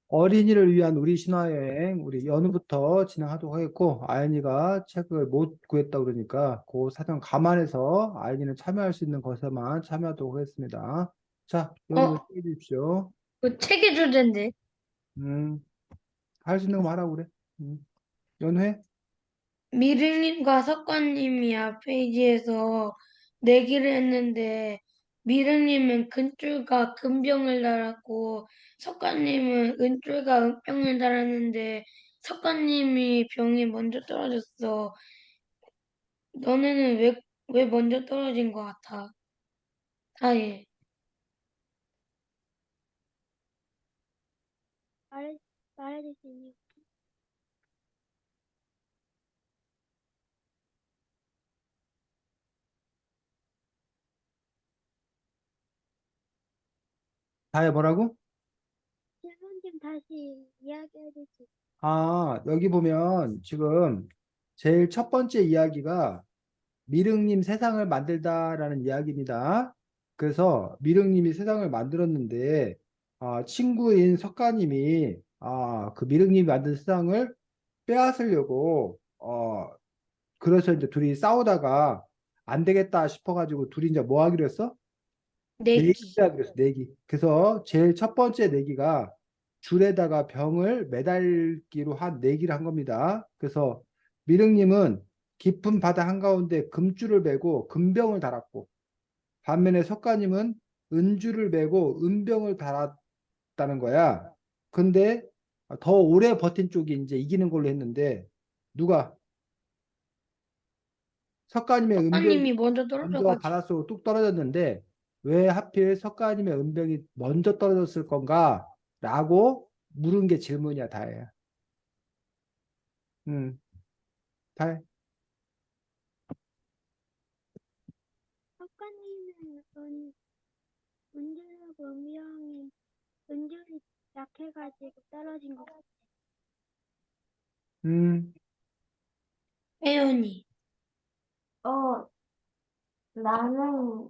어린이를 위한 우리 신화여행, 우리 연우부터 진행하도록 하겠고, 아연이가 책을 못 구했다 그러니까, 그 사정 감안해서 아연이는 참여할 수 있는 것에만 참여하도록 하겠습니다. 자, 연우 어, 시작해 주십시오. 그 책의 주제인데. 음, 할 수 있는 거 하라고 그래. 연우해? 미르님과 석관님이 앞페이지에서 내기를 했는데, 미르님은 금줄과 금병을 달았고, 석관님은 은줄과 은병을 달았는데, 석관님이 병이 먼저 떨어졌어. 너네는 왜 먼저 떨어진 것 같아? 아예. 말, 말해주시니. 다해 뭐라고? 질문 좀 다시 이야기해 주시. 아, 여기 보면 지금 제일 첫 번째 이야기가 미륵님 세상을 만들다라는 이야기입니다. 그래서 미륵님이 세상을 만들었는데 친구인 석가님이 그 미륵님이 만든 세상을 빼앗으려고 그래서 이제 둘이 싸우다가 안 되겠다 싶어가지고 둘이 이제 뭐 하기로 했어? 내기 내기. 하기로 했어, 내기. 그래서 제일 첫 번째 내기가 줄에다가 병을 매달기로 한 내기를 한 겁니다. 그래서 미륵님은 깊은 바다 한가운데 금줄을 매고 금병을 달았고 반면에 석가님은 은줄을 매고 은병을 달았다는 거야. 근데 더 오래 버틴 쪽이 이제 이기는 걸로 했는데 누가 석가님의 은병이 석관님이 먼저 먼저 떨어져가지고. 바닷속으로 뚝 떨어졌는데 왜 하필 석가님의 은병이 먼저 떨어졌을 건가? 라고 물은 게 질문이야, 다혜야. 다혜. 석가님은 은주하고 음영이 은줄이 약해가지고 떨어진 것 같아. 음, 혜연이. 어, 나는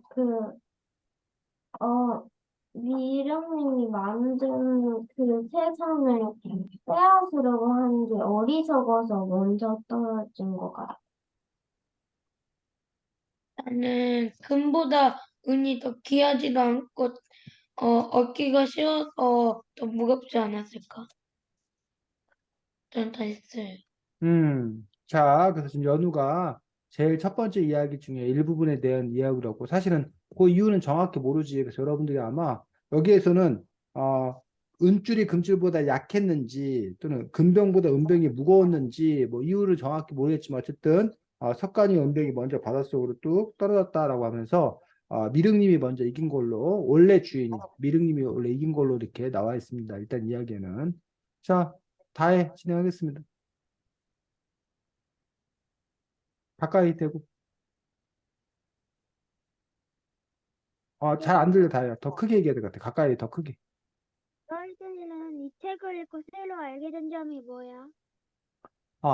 미령님이 만든 그 세상을 빼앗으려고 하는 게 어리석어서 먼저 떨어진 것 같아. 나는 금보다 은이 더 귀하지도 않고 얻기가 쉬워서 더 무겁지 않았을까? 전 다 했어요. 자, 그래서 지금 연우가 제일 첫 번째 이야기 중에 일부분에 대한 이야기라고 사실은 그 이유는 정확히 모르지. 그래서 여러분들이 아마 여기에서는 은줄이 금줄보다 약했는지 또는 금병보다 은병이 무거웠는지 뭐 이유를 정확히 모르겠지만 어쨌든 석간이 은병이 먼저 바닷속으로 뚝 떨어졌다라고 하면서 미륵님이 먼저 이긴 걸로 원래 주인이 미륵님이 원래 이긴 걸로 이렇게 나와 있습니다. 일단 이야기는 자, 다해 진행하겠습니다. 가까이 대고. 잘 안 들려, 다요. 더 크게 얘기해야 될 것 같아. 가까이 더 크게. 너희들은 이 책을 읽고 새로 알게 된 점이 뭐야?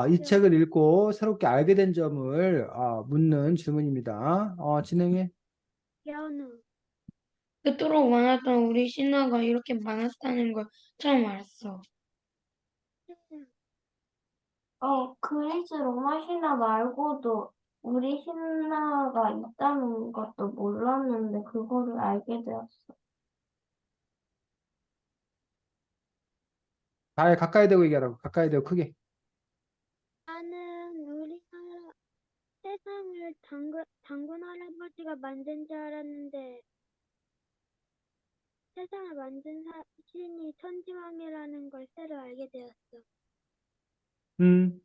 이 책을 읽고 새롭게 알게 된 점을 묻는 질문입니다. 진행해. 연우. 그토록 많았던 우리 신화가 이렇게 많았다는 걸 처음 알았어. 그리스 로마 신화 말고도 우리 신화가 있다는 것도 몰랐는데 그거를 알게 되었어. 다요, 가까이 대고 얘기하라고. 가까이 대고 크게. 나는 우리나라 세상을 장군 할아버지가 만든 줄 알았는데 세상을 만든 신이 천지왕이라는 걸 새로 알게 되었어. 음,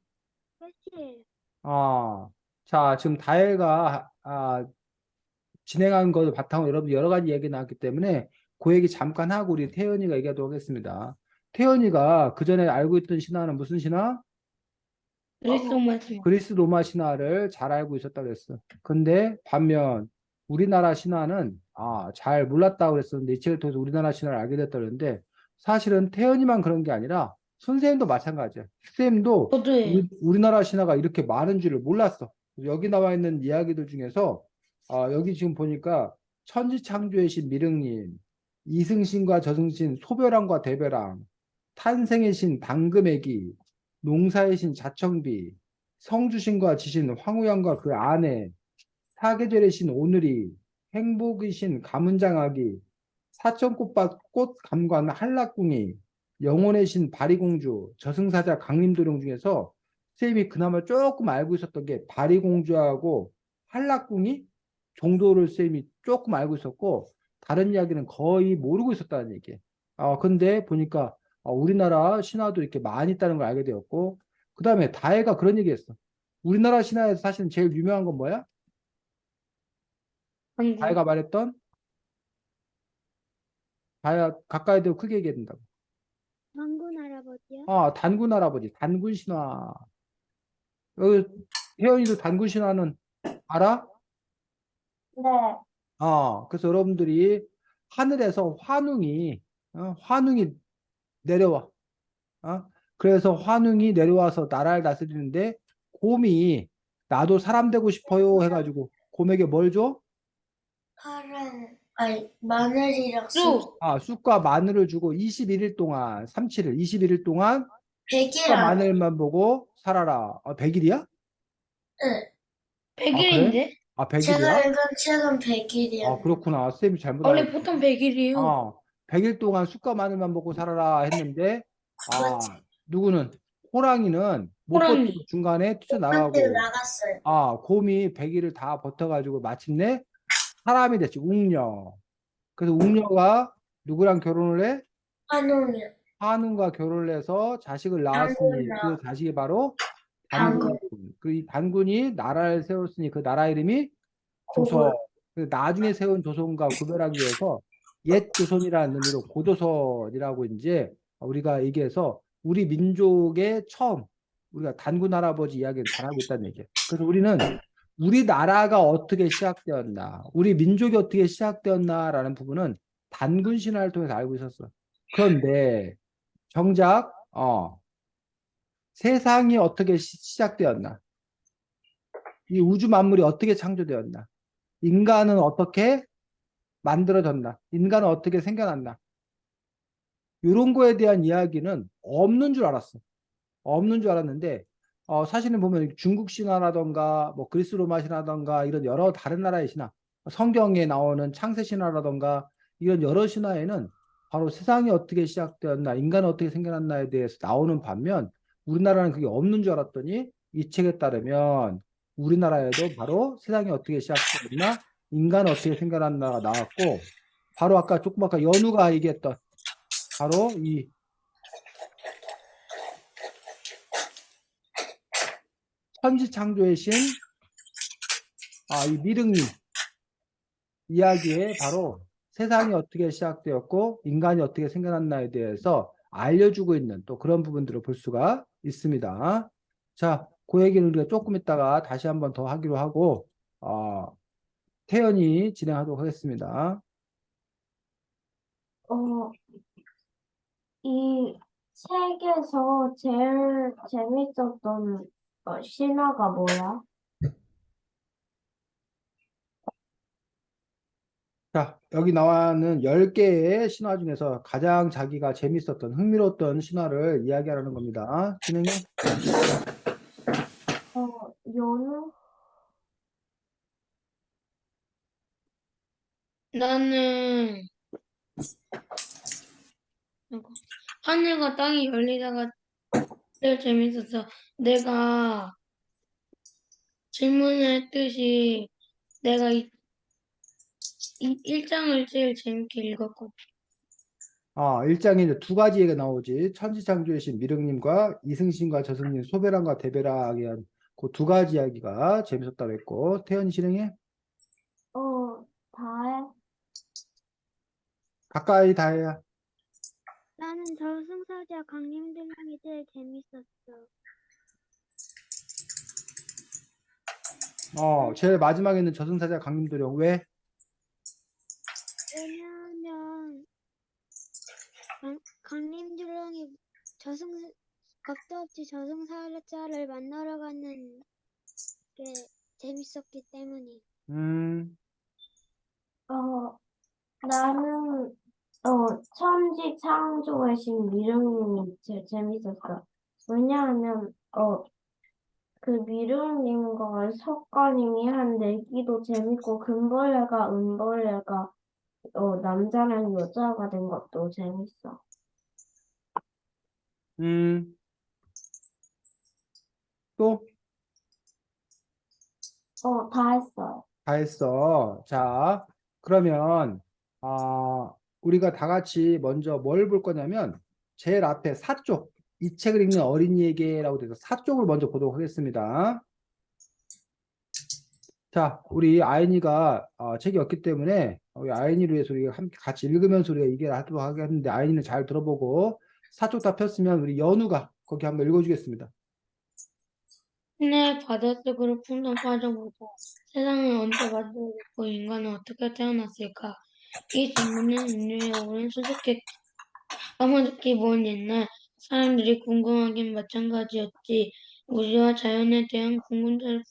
끝이에요. 자, 지금 다혜가 진행한 거 바탕으로 여러분 여러 가지 얘기 나왔기 때문에 그 얘기 잠깐 하고 우리 태연이가 얘기하도록 하겠습니다. 태연이가 그 전에 알고 있던 신화는 무슨 신화? 그리스 말씀. 그리스 로마 신화를 잘 알고 있었다고 그랬어. 근데 반면 우리나라 신화는 잘 몰랐다고 그랬었는데 이 책을 통해서 우리나라 신화를 알게 됐다고 그랬는데 사실은 태연이만 그런 게 아니라 선생님도 마찬가지야. 선생님도 저도예요. 우리나라 신화가 이렇게 많은 줄을 몰랐어. 여기 나와 있는 이야기들 중에서 여기 지금 보니까 천지창조의 신 미륵님, 이승신과 저승신, 소별왕과 대별왕, 탄생의 신 당금애기, 농사의 신 자청비, 성주신과 지신 황우영과 그 아내, 사계절의 신 오늘이, 행복의 신 가문장아기, 사천꽃밭 꽃감관 한락궁이, 영혼의 신 바리공주, 저승사자 강림도령 중에서 쌤이 그나마 조금 알고 있었던 게 바리공주하고 한락궁이 정도를 쌤이 조금 알고 있었고 다른 이야기는 거의 모르고 있었다는 얘기예요. 근데 보니까 우리나라 신화도 이렇게 많이 있다는 걸 알게 되었고 그 다음에 다혜가 그런 얘기했어. 우리나라 신화에서 사실은 제일 유명한 건 뭐야? 한국. 다혜가 말했던 다혜가 가까이 대고 크게 얘기해야 된다고. 장군 할아버지요? 단군 할아버지, 단군 신화. 여기 혜연이도 단군 신화는 알아? 네. 그래서 여러분들이 하늘에서 환웅이 내려와. 그래서 환웅이 내려와서 나라를 다스리는데 곰이 나도 사람 되고 싶어요 해가지고 곰에게 뭘 줘? 마늘이랑 쑥. 쑥과 마늘을 주고 21일 동안, 37일, 21일 동안 쑥과 백이랑 마늘만 보고 살아라. 100일이야? 그래? 100일인데? 100일이야? 읽은 책은 100일이었는데 그렇구나. 쌤이 잘못 원래 알고. 보통 100일이에요. 100일 동안 쑥과 마늘만 먹고 살아라 했는데, 그렇지. 누구는, 호랑이는 못 호랑이. 버티고 중간에 한때로 뛰쳐나가고, 나갔어요. 곰이 100일을 다 버텨가지고 마침내 사람이 됐지, 웅녀. 그래서 웅녀가 누구랑 결혼을 해? 한우는 한웅과 결혼을 해서 자식을 낳았으니 그 당근이랑 자식이 바로 당근. 단군. 이 단군이 나라를 세웠으니 그 나라 이름이 조선. 고골. 나중에 세운 조선과 구별하기 위해서 옛 조선이라는 의미로 고조선이라고 이제 우리가 얘기해서 우리 민족의 처음 우리가 단군 할아버지 이야기를 잘하고 있다는 얘기예요. 그래서 우리는 우리나라가 어떻게 시작되었나, 우리 민족이 어떻게 시작되었나라는 부분은 단군 신화를 통해서 알고 있었어. 그런데 정작 세상이 어떻게 시작되었나, 이 우주 만물이 어떻게 창조되었나, 인간은 어떻게 만들어졌나, 인간은 어떻게 생겨났나, 이런 거에 대한 이야기는 없는 줄 알았어. 없는 줄 알았는데 사실은 보면 중국 신화라던가 뭐 그리스 로마 신화라던가 이런 여러 다른 나라의 신화, 성경에 나오는 창세 신화라던가 이런 여러 신화에는 바로 세상이 어떻게 시작되었나, 인간은 어떻게 생겨났나에 대해서 나오는 반면 우리나라는 그게 없는 줄 알았더니 이 책에 따르면 우리나라에도 바로 세상이 어떻게 시작되었나, 인간은 어떻게 생겨났나가 나왔고 바로 아까 연우가 얘기했던 바로 이 천지창조의 신, 이 미륵님 이야기에 바로 세상이 어떻게 시작되었고 인간이 어떻게 생겨났나에 대해서 알려주고 있는 또 그런 부분들을 볼 수가 있습니다. 자, 그 얘기는 우리가 조금 있다가 다시 한번 더 하기로 하고 태연이 진행하도록 하겠습니다. 이 책에서 제일 재밌었던 신화가 뭐야? 자, 여기 나와는 10개의 신화 중에서 가장 자기가 재밌었던 흥미로웠던 신화를 이야기하라는 겁니다. 진행해. 연우? 나는 하늘과 땅이 열리다가 제일 재밌었어. 내가 질문을 했듯이 내가 이 1장을 제일 재밌게 읽었거든. 1장에 이제 두 가지 얘기가 나오지. 천지창조의 신 미륵님과 이승신과 저승님, 소배랑과 대배랑에 한 그 두 가지 이야기가 재밌었다고 했고, 태연이 진행해. 다해? 가까이 다 해야. 나는 저승사자 강림대왕이 제일 재밌었어. 제일 마지막에 있는 저승사자 강림도령. 왜? 왜냐하면 강림대왕이 겁도 없이 저승사자를 만나러 가는 게 재밌었기 때문이. 음, 나는 천지 창조의 신 미륵님이 제일 재밌었어요. 왜냐하면, 그 미륵님과 석가님이 한 내기도 재밌고, 금벌레가 은벌레가, 남자랑 여자가 된 것도 재밌어. 음, 또? 다 했어요. 다 했어. 자, 그러면, 우리가 다 같이 먼저 뭘 볼 거냐면, 제일 앞에 사쪽, 이 책을 읽는 어린이에게라고 돼서 사쪽을 먼저 보도록 하겠습니다. 자, 우리 아이니가 책이 없기 때문에 우리 아이니를 위해서 우리가 함께 같이 읽으면서 우리가 얘기를 하도록 하겠는데, 아이니는 잘 들어보고, 사쪽 다 폈으면 우리 연우가 거기 한번 읽어주겠습니다. 신의 바닷속으로 풍선 빠져보자. 세상은 언제 만들어졌고 인간은 어떻게 태어났을까? 이 질문은 인류의 오랜 수수께끼 까마득히 먼 옛날 사람들이 궁금하긴 마찬가지였지. 우주와 자연에 대한 궁금증을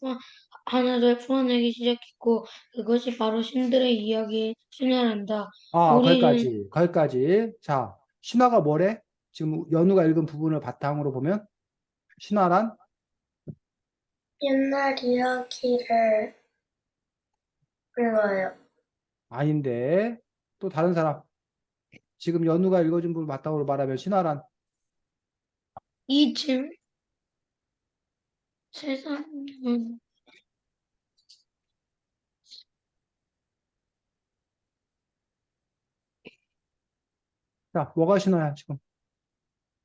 하나둘 풀어내기 시작했고 그것이 바로 신들의 이야기의 신화란다. 우리는 거기까지. 자, 신화가 뭐래? 지금 연우가 읽은 부분을 바탕으로 보면, 신화란? 옛날 이야기를 불러요. 아닌데, 또 다른 사람. 지금 연우가 읽어준 부분 바탕으로 말하면 신화란? 이쯤 세상은 자, 뭐가 신화야, 지금?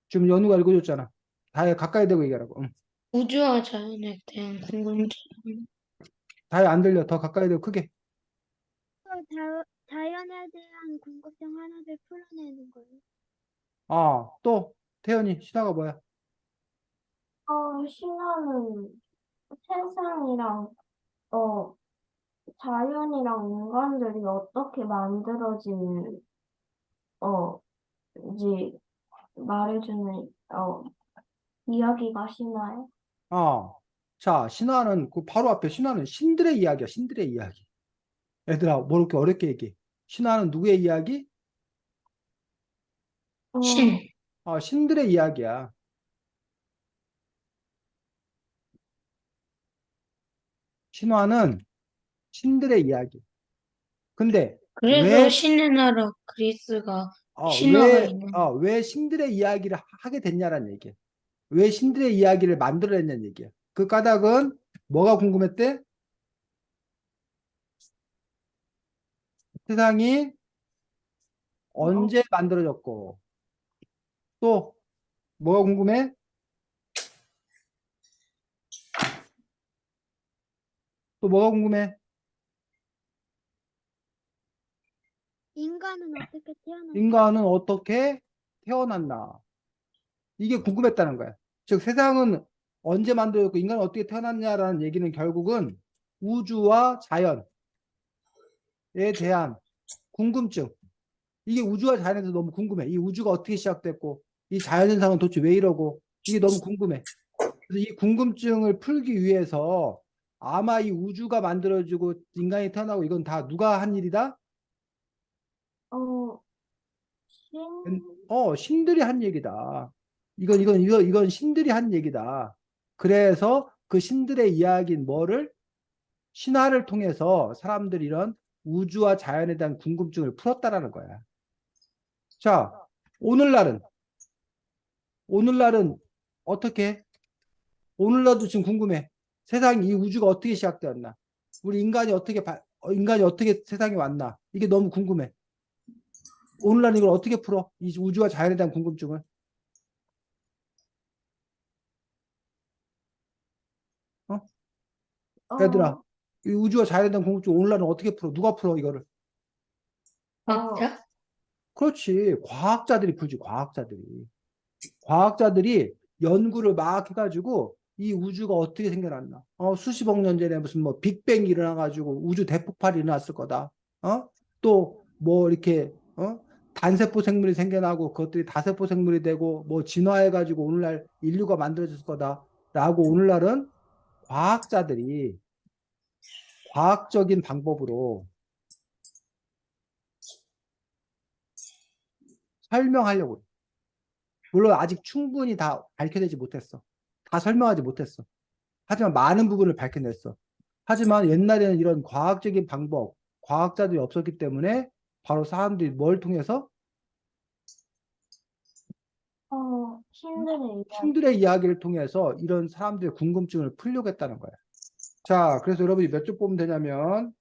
지금 연우가 읽어줬잖아. 다해 가까이 대고 얘기하라고. 응. 우주와 자연에 대한 궁금증. 다해 안 들려. 더 가까이 대고 크게. 자연에 대한 궁금증 하나를 풀어내는 거예요. 또, 태연이, 신화가 뭐야? 신화는 세상이랑, 자연이랑 인간들이 어떻게 만들어진, 지 말해주는, 이야기가 신화예요. 자, 신화는, 그 바로 앞에 신화는 신들의 이야기야, 신들의 이야기. 얘들아, 뭐 이렇게 어렵게 얘기해. 신화는 누구의 이야기? 신. 신들의 이야기야. 신화는 신들의 이야기. 근데 그래서 왜, 신의 나라 그리스가 신화가 왜, 있는. 왜 신들의 이야기를 하게 됐냐라는 얘기야. 왜 신들의 이야기를 만들어냈냐는 얘기야. 그 까닭은 뭐가 궁금했대? 세상이 언제 만들어졌고, 또 뭐가 궁금해? 또 뭐가 궁금해? 인간은 어떻게 태어났어요? 인간은 어떻게 태어났나? 이게 궁금했다는 거야. 즉, 세상은 언제 만들어졌고, 인간은 어떻게 태어났냐라는 얘기는 결국은 우주와 자연에 대한 궁금증. 이게 우주와 자연에서 너무 궁금해. 이 우주가 어떻게 시작됐고, 이 자연현상은 도대체 왜 이러고, 이게 너무 궁금해. 그래서 이 궁금증을 풀기 위해서 아마 이 우주가 만들어지고 인간이 태어나고 이건 다 누가 한 일이다? 신, 신들이 한 얘기다. 이건 신들이 한 얘기다. 그래서 그 신들의 이야기인 뭐를 신화를 통해서 사람들이 이런 우주와 자연에 대한 궁금증을 풀었다라는 거야. 자, 오늘날은 오늘날은 어떻게? 오늘날도 지금 궁금해. 세상 이 우주가 어떻게 시작되었나? 우리 인간이 어떻게 세상에 왔나? 이게 너무 궁금해. 오늘날 이걸 어떻게 풀어? 이 우주와 자연에 대한 궁금증을. 어? 얘들아, 이 우주와 자연에 대한 궁금증 오늘날은 어떻게 풀어? 누가 풀어 이거를? 과학자? 그렇지. 과학자들이 풀지, 과학자들이. 과학자들이 연구를 막 해가지고 이 우주가 어떻게 생겨났나? 수십억 년 전에 무슨 뭐 빅뱅이 일어나가지고 우주 대폭발이 일어났을 거다. 또 뭐 이렇게 단세포 생물이 생겨나고 그것들이 다세포 생물이 되고 뭐 진화해가지고 오늘날 인류가 만들어졌을 거다라고 오늘날은 과학자들이 과학적인 방법으로 설명하려고 해. 물론 아직 충분히 다 밝혀내지 못했어. 다 설명하지 못했어. 하지만 많은 부분을 밝혀냈어. 하지만 옛날에는 이런 과학적인 방법, 과학자들이 없었기 때문에 바로 사람들이 뭘 통해서 신들의 이야기. 신들의 이야기를 통해서 이런 사람들의 궁금증을 풀려고 했다는 거야. 자, 그래서 여러분이 몇 쪽 보면 되냐면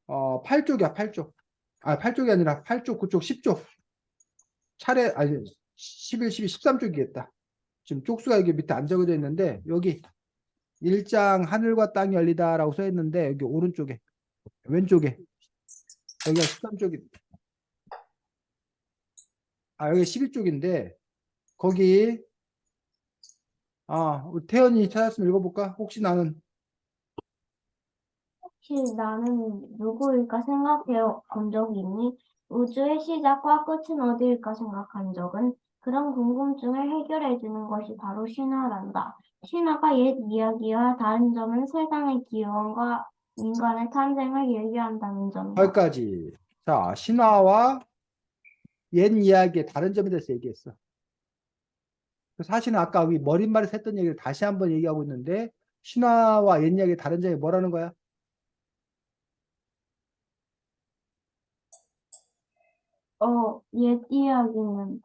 8쪽이야, 8쪽. 8쪽이 아니라 8쪽, 9쪽, 10쪽. 아니 11, 12, 13쪽이겠다. 지금 쪽수가 여기 밑에 안 적어져 있는데 여기 1장 하늘과 땅이 열리다라고 써 있는데 여기 오른쪽에 왼쪽에 여기가 13쪽이 여기 12쪽인데 거기 우리 태연이 찾았으면 읽어볼까? 혹시 나는 혹시 나는 누구일까 생각해 본 적이 있니? 우주의 시작과 끝은 어디일까 생각한 적은 그런 궁금증을 해결해 주는 것이 바로 신화란다. 신화가 옛 이야기와 다른 점은 세상의 기원과 인간의 탄생을 얘기한다는 점이다. 거기까지. 자, 신화와 옛 이야기의 다른 점에 대해서 얘기했어. 사실은 아까 우리 머릿말에서 했던 얘기를 다시 한번 얘기하고 있는데 신화와 옛 이야기의 다른 점이 뭐라는 거야? 옛 이야기는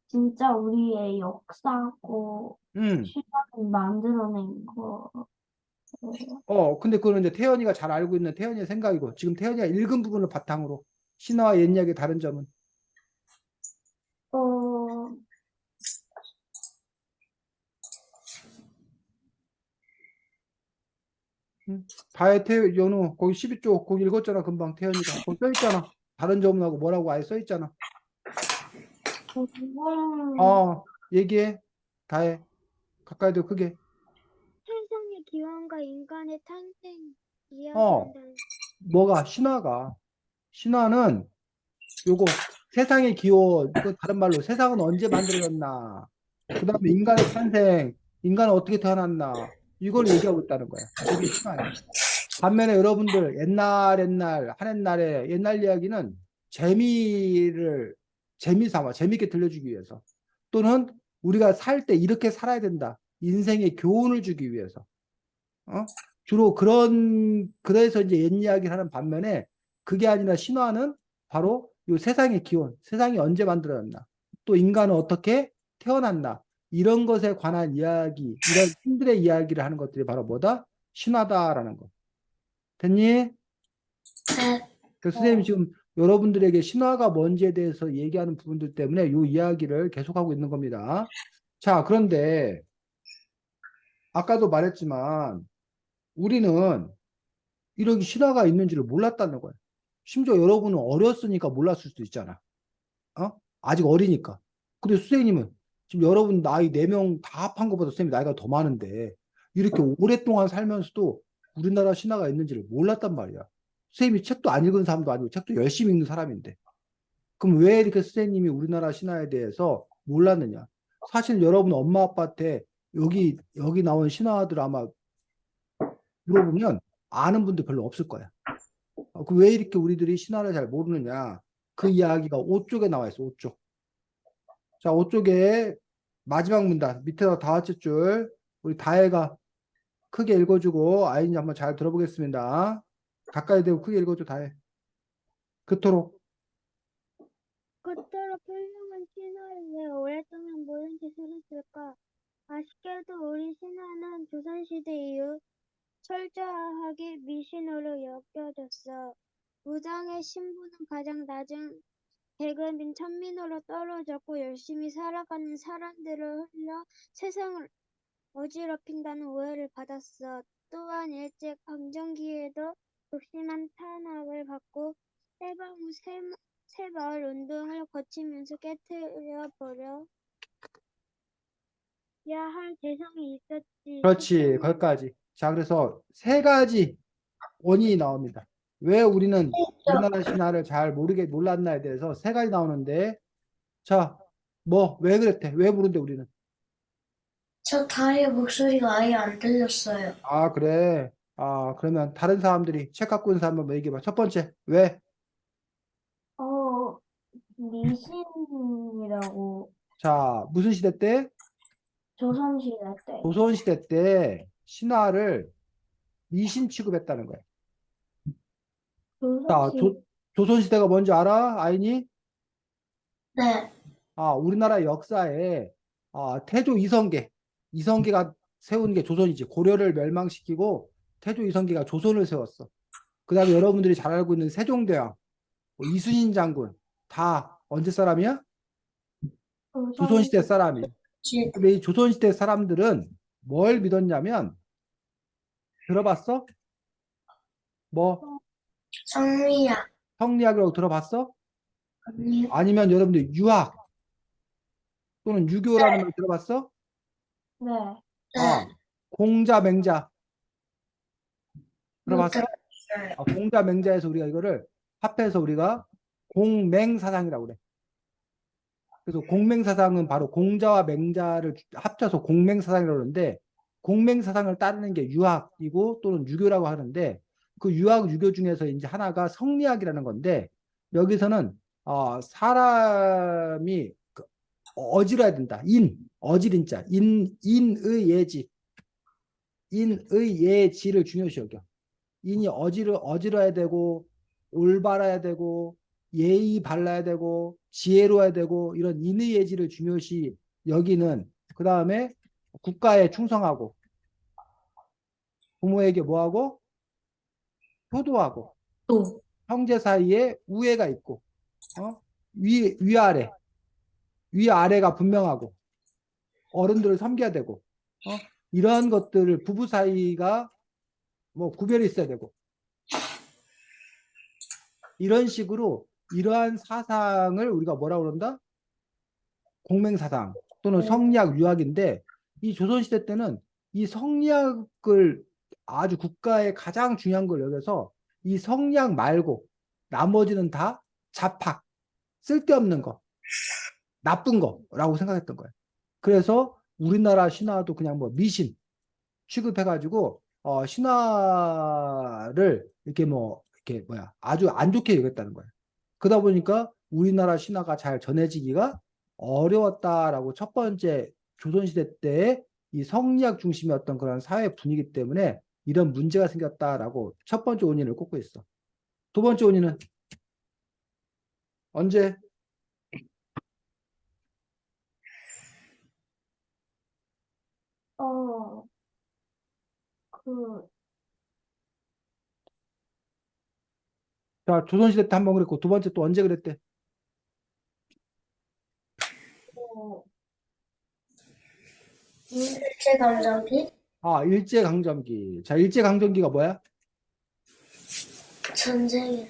진짜 우리의 역사고 음. 신화를 만들어낸 거. 근데 그거는 이제 태연이가 잘 알고 있는 태연이의 생각이고 지금 태연이가 읽은 부분을 바탕으로 신화와 옛 이야기의 다른 점은 어, 다혜 연우 거기 12쪽 거기 읽었잖아 금방 태연이가 거기 써있잖아 다른 점은 하고 뭐라고 아예 써있잖아 그거는 얘기해 다혜 가까이 더 크게 세상의 기원과 인간의 탄생 어 이야기한다는 뭐가 신화는 요거 세상의 기원 그 다른 말로 세상은 언제 만들어졌나 그 다음에 인간의 탄생 인간은 어떻게 태어났나 이걸 얘기하고 있다는 거야 이게 신화야 반면에 여러분들 옛날 한 옛날 이야기는 재미 삼아 재미있게 들려주기 위해서 또는 우리가 살 때 이렇게 살아야 된다 인생의 교훈을 주기 위해서 주로 그래서 이제 옛 이야기를 하는 반면에 그게 아니라 신화는 바로 이 세상의 기원 세상이 언제 만들어졌나 또 인간은 어떻게 태어났나 이런 것에 관한 이야기 이런 신들의 이야기를 하는 것들이 바로 뭐다 신화다라는 거 됐니? 그래서 선생님이 지금 여러분들에게 신화가 뭔지에 대해서 얘기하는 부분들 때문에 이 이야기를 계속하고 있는 겁니다. 자, 그런데 아까도 말했지만 우리는 이런 신화가 있는지를 몰랐다는 거예요. 심지어 여러분은 어렸으니까 몰랐을 수도 있잖아. 아직 어리니까. 근데 선생님은 지금 여러분 나이 4명 다 합한 것보다 선생님 나이가 더 많은데 이렇게 오랫동안 살면서도 우리나라 신화가 있는지를 몰랐단 말이야. 선생님이 책도 안 읽은 사람도 아니고 책도 열심히 읽는 사람인데. 그럼 왜 이렇게 선생님이 우리나라 신화에 대해서 몰랐느냐? 사실 여러분 엄마 아빠한테 여기 나온 신화들 아마 물어보면 아는 분들 별로 없을 거야. 왜 이렇게 우리들이 신화를 잘 모르느냐? 그 이야기가 5쪽에 나와 있어, 5쪽. 자, 5쪽에 마지막 문단, 밑에다 다 같이 줄, 우리 다혜가 크게 읽어주고, 아이니 한번 잘 들어보겠습니다. 가까이 대고 크게 읽어줘, 다혜. 그토록. 그토록 훌륭한 신화를 왜 오랫동안 모른 채 살았을까? 아쉽게도 우리 신화는 조선시대 이후 철저하게 미신으로 여겨졌어. 무당의 신분은 가장 낮은 백음인 천민으로 떨어졌고 열심히 살아가는 사람들을 흘려 세상을 어지럽힌다는 오해를 받았어. 또한 일제 강점기에도 극심한 탄압을 받고 새방울 새마을 운동을 거치면서 깨트려 버려야 할 대상이 있었지. 그렇지, 거기까지. 자, 그래서 세 가지 원인이 나옵니다. 왜 우리는 우리나라 신화를 잘 몰랐나에 대해서 세 가지 나오는데, 자, 왜 그랬대? 왜 모른대, 우리는? 저 다이의 목소리가 아예 안 들렸어요. 그래. 그러면 다른 사람들이 책 갖고 있는 사람 한번 얘기해봐. 첫 번째, 왜? 미신이라고 자, 무슨 시대 때? 조선시대 때. 조선시대 때 신화를 미신 취급했다는 거야. 자, 조선시 조선시대가 뭔지 알아? 아이니? 네. 우리나라 역사에 태조 이성계가 세운 게 조선이지. 고려를 멸망시키고 태조 이성계가 조선을 세웠어. 그 다음에 여러분들이 잘 알고 있는 세종대왕, 뭐 이순신 장군 다 언제 사람이야? 조선시대 조선시대 사람이. 지- 근데 이 조선시대 사람들은 뭘 믿었냐면 들어봤어? 뭐 성리학. 성리학이라고 들어봤어? 아니요. 아니면 여러분들 유학 또는 유교라는 말 들어봤어? 네. 아, 공자 맹자 못 들어봤어? 들었어요. 공자 맹자에서 우리가 이거를 합해서 우리가 공맹사상이라고 그래. 그래서 공맹사상은 바로 공자와 맹자를 합쳐서 공맹사상이라고 그러는데 공맹사상을 따르는 게 유학이고 또는 유교라고 하는데 그 유학 유교 중에서 이제 하나가 성리학이라는 건데 여기서는 사람이 어지러야 된다. 어지린자 인의 예지 인의 예지를 중요시 여겨. 인이 어지러야 되고 올바라야 되고 예의 발라야 되고 지혜로워야 되고 이런 인의 예지를 중요시 여기는 그 다음에 국가에 충성하고 부모에게 뭐하고 효도하고 또 형제 사이에 우애가 있고 위아래 위아래가 분명하고 어른들을 섬겨야 되고 이런 것들을 부부 사이가 뭐 구별이 있어야 되고 이런 식으로 이러한 사상을 우리가 뭐라고 그런다? 공맹사상 또는 성리학 유학인데 이 조선시대 때는 이 성리학을 아주 국가의 가장 중요한 걸 여겨서 이 성리학 말고 나머지는 다 잡학, 쓸데없는 거, 나쁜 거라고 생각했던 거예요. 그래서 우리나라 신화도 그냥 뭐 미신 취급해가지고 신화를 이렇게 뭐 이렇게 뭐야 아주 안 좋게 여겼다는 거예요. 그러다 보니까 우리나라 신화가 잘 전해지기가 어려웠다라고 첫 번째 조선시대 때의 이 성리학 중심이었던 그런 사회 분위기 때문에 이런 문제가 생겼다라고 첫 번째 원인을 꼽고 있어. 두 번째 원인은 언제? 어, 그, 자, 조선시대 때 한 번 그랬고 두 번째 또 언제 그랬대? 어, 일제감정기? 일제강점기. 자, 일제강점기가 뭐야? 전쟁이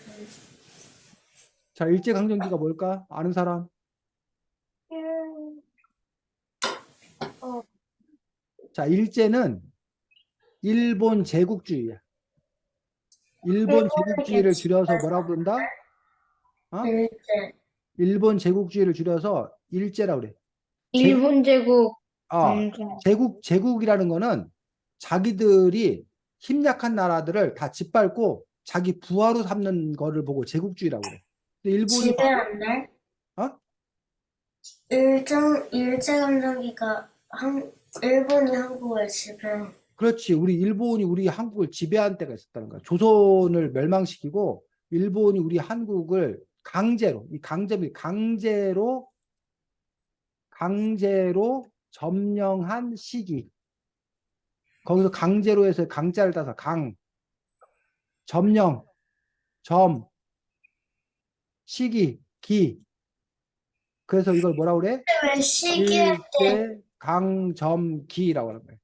자, 일제강점기가 뭘까? 아는 사람? 일, 어, 자, 일제는 일본 제국주의야. 일본 제국주의를 줄여서 뭐라고 부른다? 어? 일제. 일본 제국주의를 줄여서 일제라고 그래. 일본 제국 아, 제국이라는 거는 자기들이 힘약한 나라들을 다 짓밟고 자기 부하로 삼는 거를 보고 제국주의라고 그래. 근데 일본이 지배한날? 어? 일제감정기가 일본이 한국을 지배한. 그렇지. 일본이 우리 한국을 지배한 때가 있었다는 거야. 조선을 멸망시키고 일본이 우리 한국을 강제로 점령한 시기. 거기서 강제로 해서 강자를 따서 점령, 시기, 기. 그래서 이걸 뭐라고 그래? 왜 시기할 때 일제 강점기라고 하는 거예요.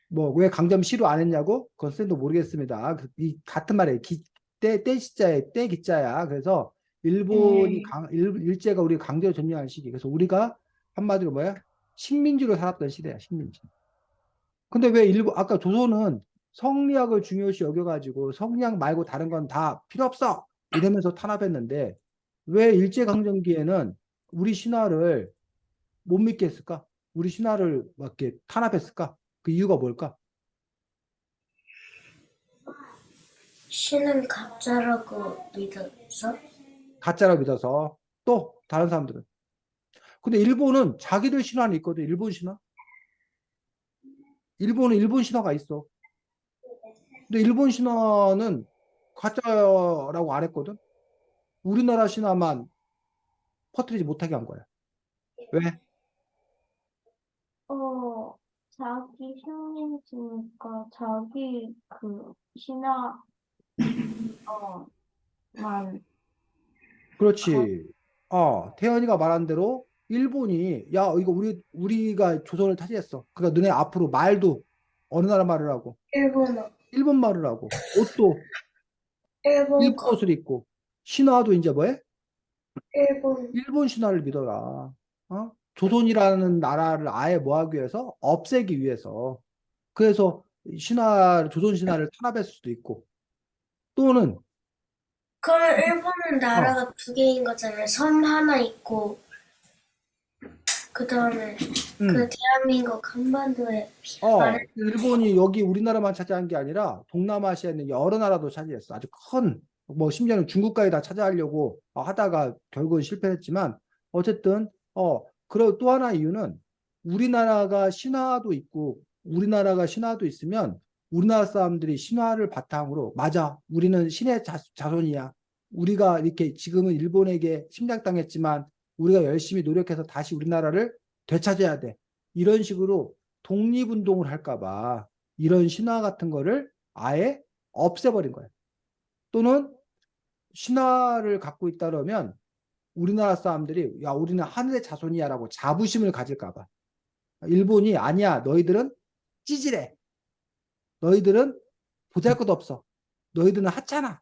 뭐 왜 강점시로 안 했냐고? 그건 쌤도 모르겠습니다. 이 같은 말이에요. 때시자에 때 기자야. 그래서 일본이 일제가 우리 강제로 점령한 시기. 그래서 우리가 한마디로 뭐야? 식민지로 살았던 시대야. 식민지. 근데 왜 아까 조선은 성리학을 중요시 여겨가지고 성리학 말고 다른 건 다 필요 없어 이러면서 탄압했는데 왜 일제강점기에는 우리 신화를 못 믿게 했을까? 우리 신화를 막 이렇게 탄압했을까? 그 이유가 뭘까? 신은 가짜라고 믿었어? 가짜라고 믿어서. 또 다른 사람들은. 근데 일본은 자기들 신화는 있거든. 일본 신화. 일본은 일본 신화가 있어. 근데 일본 신화는 가짜라고 안 했거든. 우리나라 신화만 퍼뜨리지 못하게 한 거야. 왜? 자기 식민지니까 자기 그 신화, 만, 가, 그렇지. 태연이가 말한 대로 일본이 야 이거 우리가 조선을 차지했어. 그러니까 너네 앞으로 말도 어느 나라 말을 하고 일본어. 일본 말을 하고 옷도 일본 일본 거. 옷을 입고 신화도 이제 뭐해? 일본. 일본 신화를 믿어라. 조선이라는 나라를 아예 뭐 하기 위해서 없애기 위해서 그래서 조선 신화를 탄압했을 수도 있고 또는 그러면 일본은 어, 나라가 두 개인 거잖아요. 섬 하나 있고, 그 다음에 그 음, 대한민국 한반도에 아래. 일본이 여기 우리나라만 차지한 게 아니라 동남아시아에 있는 여러 나라도 차지했어. 아주 큰, 뭐, 심지어는 중국까지 다 차지하려고 하다가 결국은 실패했지만, 어쨌든, 그리고 또 하나 이유는 우리나라가 신화도 있고, 우리나라가 신화도 있으면 우리나라 사람들이 신화를 바탕으로, 맞아, 우리는 신의 자손이야. 우리가 이렇게 지금은 일본에게 침략당했지만, 우리가 열심히 노력해서 다시 우리나라를 되찾아야 돼. 이런 식으로 독립운동을 할까봐 이런 신화 같은 거를 아예 없애버린 거예요. 또는 신화를 갖고 있다 그러면 우리나라 사람들이 야 우리는 하늘의 자손이야라고 자부심을 가질까봐 일본이 아니야 너희들은 찌질해 너희들은 보잘것 없어 너희들은 하찮아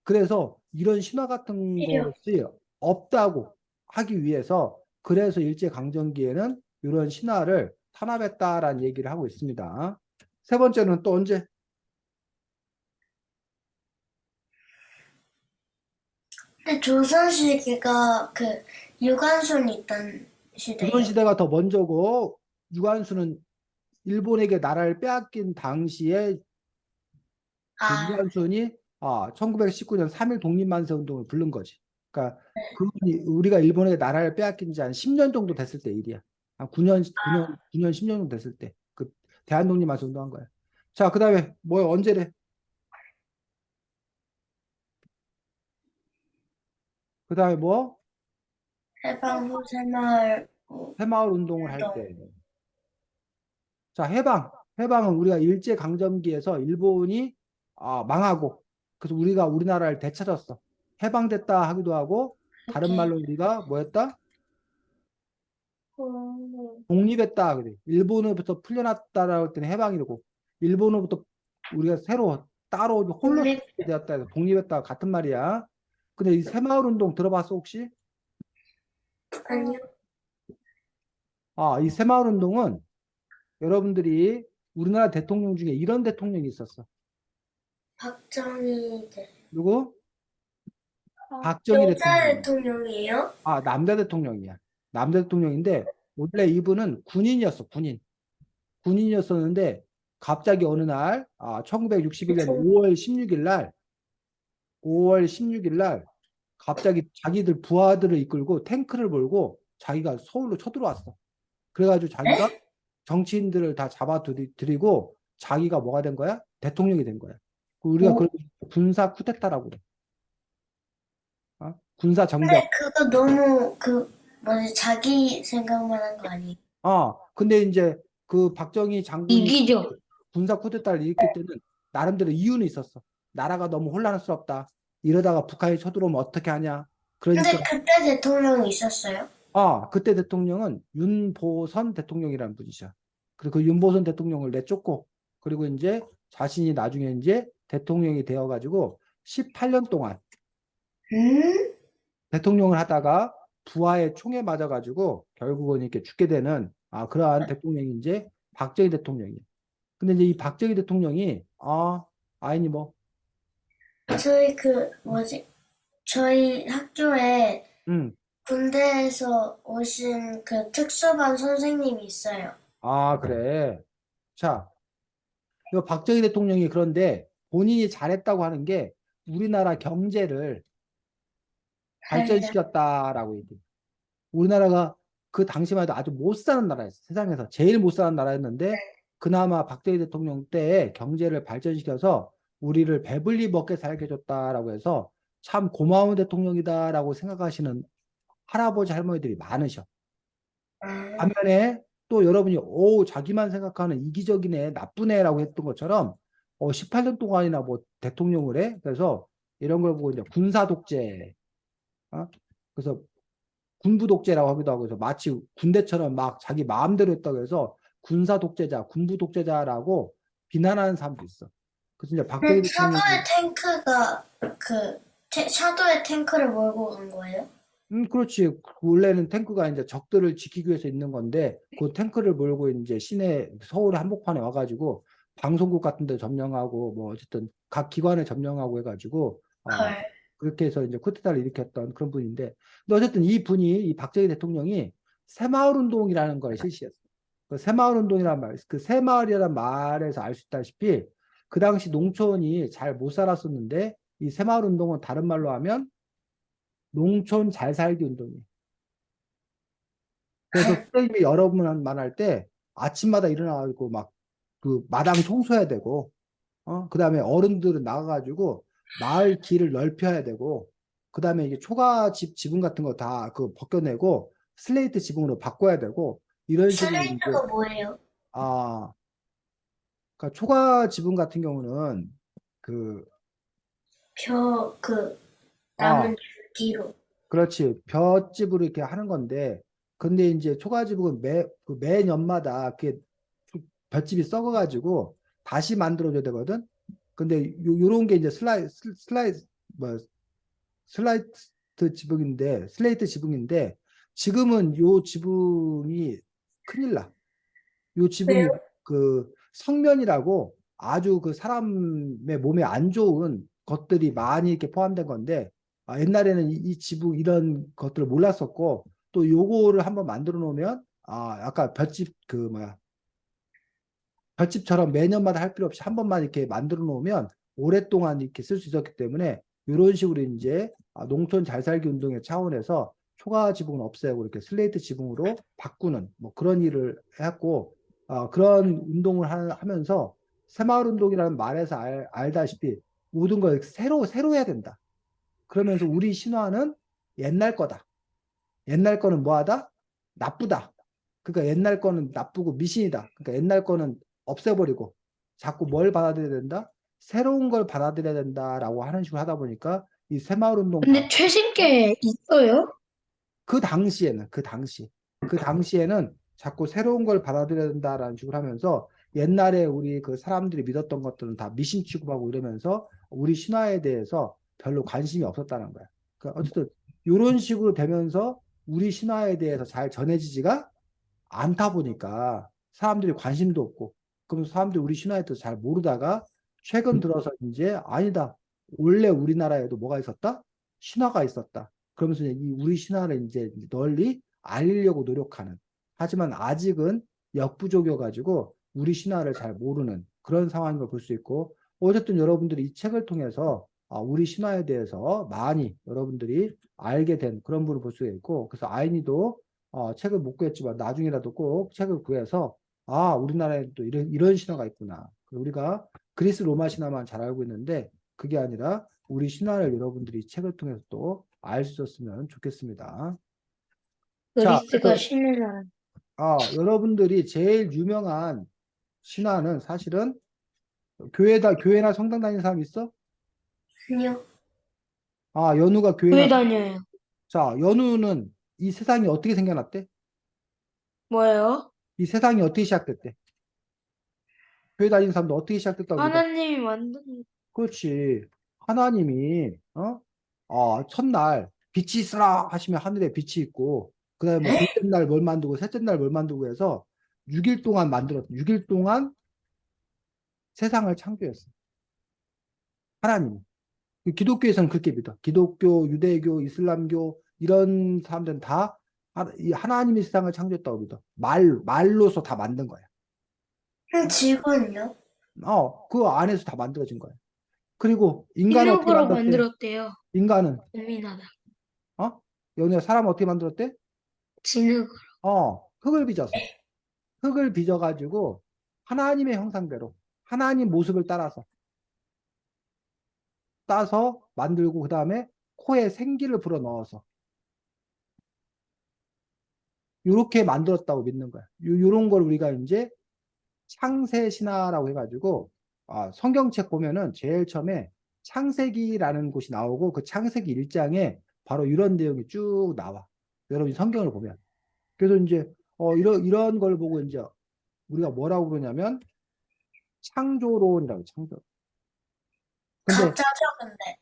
그래서 이런 신화 같은 필요. 것이 없다고 하기 위해서 그래서 일제강점기에는 이런 신화를 탄압했다라는 얘기를 하고 있습니다. 세 번째는 또 언제? 근데 조선시기가 그 유관순이 있던 시대예요. 조선시대가 더 먼저고 유관순은 일본에게 나라를 빼앗긴 당시에 그 아, 유관순이 1919년 3.1 독립만세 운동을 부른 거지. 그러니까 그분이 우리가 일본에게 나라를 빼앗긴 지 한 10년 정도 됐을 때 일이야. 한 9년, 10년 정도 됐을 때. 그 대한독립만세 운동한 거야. 자, 그다음에 뭐 언제래? 그다음에 뭐? 해방 후 새마을 새마을 운동을 할 운동. 때. 자, 해방은 우리가 일제강점기에서 일본이 망하고, 그래서 우리가 우리나라를 되찾았어. 해방됐다 하기도 하고, 다른 이렇게. 말로 우리가 뭐였다? 그, 독립했다. 그래. 일본으로부터 풀려났다라고 할 때는 해방이고, 일본으로부터 우리가 새로 따로 홀로 독립. 되었다 해서 독립했다 같은 말이야. 근데 이 새마을 운동 들어봤어, 혹시? 아니요. 이 새마을 운동은 여러분들이 우리나라 대통령 중에 이런 대통령이 있었어. 박정희 누구? 아, 박정희 여자 대통령. 대통령이에요? 남자 대통령이야. 남자 대통령인데 원래 이분은 군인이었어. 군인이었었는데 갑자기 어느 날 1961년 5월 16일 날 갑자기 자기들 부하들을 이끌고 탱크를 몰고 자기가 서울로 쳐들어왔어. 그래가지고 자기가 네? 정치인들을 다 잡아들이고 자기가 뭐가 된 거야? 대통령이 된 거야. 우리가 오. 그걸 군사 쿠데타라고 그래. 군사 정변. 근데 그거 너무 뭐지, 자기 생각만 한 거 아니에요? 근데 이제 그 박정희 장군이 이기죠. 군사 쿠데타를 일으킬 때는 나름대로 이유는 있었어. 나라가 너무 혼란스럽다. 이러다가 북한이 쳐들어오면 어떻게 하냐. 그러니까 근데 그때 대통령이 있었어요? 그때 대통령은 윤보선 대통령이라는 분이셔. 그리고 그 윤보선 대통령을 내쫓고 그리고 이제 자신이 나중에 이제 대통령이 되어가지고 18년 동안 음? 대통령을 하다가 부하의 총에 맞아가지고 결국은 이렇게 죽게 되는 그러한 대통령이 이제 박정희 대통령이에요. 근데 이제 이 박정희 대통령이 아니 뭐 저희 뭐지, 저희 학교에 음, 군대에서 오신 그 특수반 선생님이 있어요. 그래. 자, 이 박정희 대통령이 그런데 본인이 잘했다고 하는 게 우리나라 경제를 발전시켰다라고 얘기해요. 우리나라가 그 당시만 해도 아주 못 사는 나라였어요. 세상에서 제일 못 사는 나라였는데 그나마 박정희 대통령 때 경제를 발전시켜서 우리를 배불리 먹게 살게 해줬다라고 해서 참 고마운 대통령이다라고 생각하시는 할아버지 할머니들이 많으셔. 반면에 또 여러분이 자기만 생각하는 이기적이네 나쁜 애라고 했던 것처럼 18년 동안이나 뭐 대통령을 해. 그래서 이런 걸 보고 이제 군사 독재, 그래서 군부 독재라고 하기도 하고, 그래서 마치 군대처럼 막 자기 마음대로 했다고 해서 군사 독재자, 군부 독재자라고 비난하는 사람도 있어. 그래서 이제 박정희 대통령이 샤도의 탱크를 몰고 간 거예요? 그렇지. 원래는 탱크가 이제 적들을 지키기 위해서 있는 건데, 그 탱크를 몰고 이제 시내, 서울 한복판에 와가지고, 방송국 같은 데 점령하고, 뭐, 어쨌든 각 기관을 점령하고 해가지고, 헐. 그렇게 해서 이제 쿠데타를 일으켰던 그런 분인데, 근데 어쨌든 이 박정희 대통령이 새마을 운동이라는 걸 실시했어요. 그 새마을 운동이란 말, 그 새마을이라는 말에서 알 수 있다시피, 그 당시 농촌이 잘 못 살았었는데, 이 새마을 운동은 다른 말로 하면, 농촌 잘 살기 운동이에요. 그래서 선생님이 여러분 말할 때 아침마다 일어나가지고 막 그 마당 청소해야 되고, 그 다음에 어른들은 나가가지고 마을 길을 넓혀야 되고, 그 다음에 이게 초가집 지붕 같은 거 다 그 벗겨내고 슬레이트 지붕으로 바꿔야 되고, 이런 식으로 이제, 슬레이트가 뭐예요? 아, 그러니까 초가 지붕 같은 경우는 그, 남은 아, 줄기로. 그렇지. 볏집으로 이렇게 하는 건데, 근데 이제 초가집은 매년마다 그 볏집이 썩어가지고 다시 만들어줘야 되거든. 근데 요런 게 이제 뭐, 슬라이트 지붕인데, 슬레이트 지붕인데, 지금은 요 지붕이 큰일 나. 요 지붕이 왜요? 그 성면이라고 아주 그 사람의 몸에 안 좋은 것들이 많이 이렇게 포함된 건데, 옛날에는 이 지붕 이런 것들을 몰랐었고, 또 요거를 한번 만들어 놓으면 아까 볏집 그 뭐야 볏집처럼 매년마다 할 필요 없이 한 번만 이렇게 만들어 놓으면 오랫동안 이렇게 쓸 수 있었기 때문에 이런 식으로 이제 농촌 잘 살기 운동의 차원에서 초가 지붕은 없애고 이렇게 슬레이트 지붕으로 바꾸는 뭐 그런 일을 했고, 그런 운동을 하면서 새마을 운동이라는 말에서 알다시피 모든 걸 새로 해야 된다. 그러면서 우리 신화는 옛날 거다. 옛날 거는 뭐하다? 나쁘다. 그러니까 옛날 거는 나쁘고 미신이다. 그러니까 옛날 거는 없애버리고 자꾸 뭘 받아들여야 된다? 새로운 걸 받아들여야 된다라고 하는 식으로 하다 보니까 이 새마을 운동 근데 최신 게 있어요? 그 당시에는 자꾸 새로운 걸 받아들여야 된다라는 식으로 하면서 옛날에 우리 그 사람들이 믿었던 것들은 다 미신 취급하고 이러면서 우리 신화에 대해서 별로 관심이 없었다는 거야. 그러니까 어쨌든 이런 식으로 되면서 우리 신화에 대해서 잘 전해지지가 않다 보니까 사람들이 관심도 없고, 그럼 사람들이 우리 신화에 대해서 잘 모르다가 최근 들어서 이제 아니다. 원래 우리나라에도 뭐가 있었다? 신화가 있었다. 그러면서 이 우리 신화를 이제 널리 알리려고 노력하는. 하지만 아직은 역부족이어가지고 우리 신화를 잘 모르는 그런 상황인 걸 볼 수 있고, 어쨌든 여러분들이 이 책을 통해서 우리 신화에 대해서 많이 여러분들이 알게 된 그런 부분을 볼 수가 있고, 그래서 아이니도 책을 못 구했지만 나중이라도 꼭 책을 구해서 우리나라에 또 이런 신화가 있구나. 우리가 그리스 로마 신화만 잘 알고 있는데 그게 아니라 우리 신화를 여러분들이 책을 통해서 또 알 수 있었으면 좋겠습니다. 자, 그리스가 그래서 신의 나라. 여러분들이 제일 유명한 신화는 사실은 교회나 성당 다니는 사람 있어? 아니요. 연우가 교회 다녀요. 자, 연우는 이 세상이 어떻게 생겨났대? 뭐예요? 이 세상이 어떻게 시작됐대? 교회 다니는 사람도 어떻게 시작됐다고 믿어? 하나님이 만든 그렇지. 하나님이, 첫날, 빛이 있으라 하시면 하늘에 빛이 있고, 그 다음에 뭐, 둘째 날 뭘 만들고, 셋째 날 뭘 만들고 해서 6일 동안 만들었어. 6일 동안 세상을 창조했어. 하나님이. 기독교에서는 그렇게 믿어. 기독교, 유대교, 이슬람교, 이런 사람들은 다 이 하나님이 세상을 창조했다고 믿어. 말로서 다 만든 거야. 지구는요? 그 안에서 다 만들어진 거야. 그리고 인간을 어떻게 인력으로 만들었대? 만들었대요. 인간은 고민하다. 어? 연우야, 사람 어떻게 만들었대? 진흙. 흙을 빚어서. 흙을 빚어가지고 하나님의 형상대로 하나님 모습을 따서 만들고 그 다음에 코에 생기를 불어넣어서 이렇게 만들었다고 믿는 거야. 요런 걸 우리가 이제 창세 신화라고 해가지고 성경책 보면은 제일 처음에 창세기라는 곳이 나오고 그 창세기 1장에 바로 이런 내용이 쭉 나와. 여러분이 성경을 보면. 그래서 이제 이런 걸 보고 이제 우리가 뭐라고 그러냐면 창조론이라고 창조. 근데 가짜죠, 근데.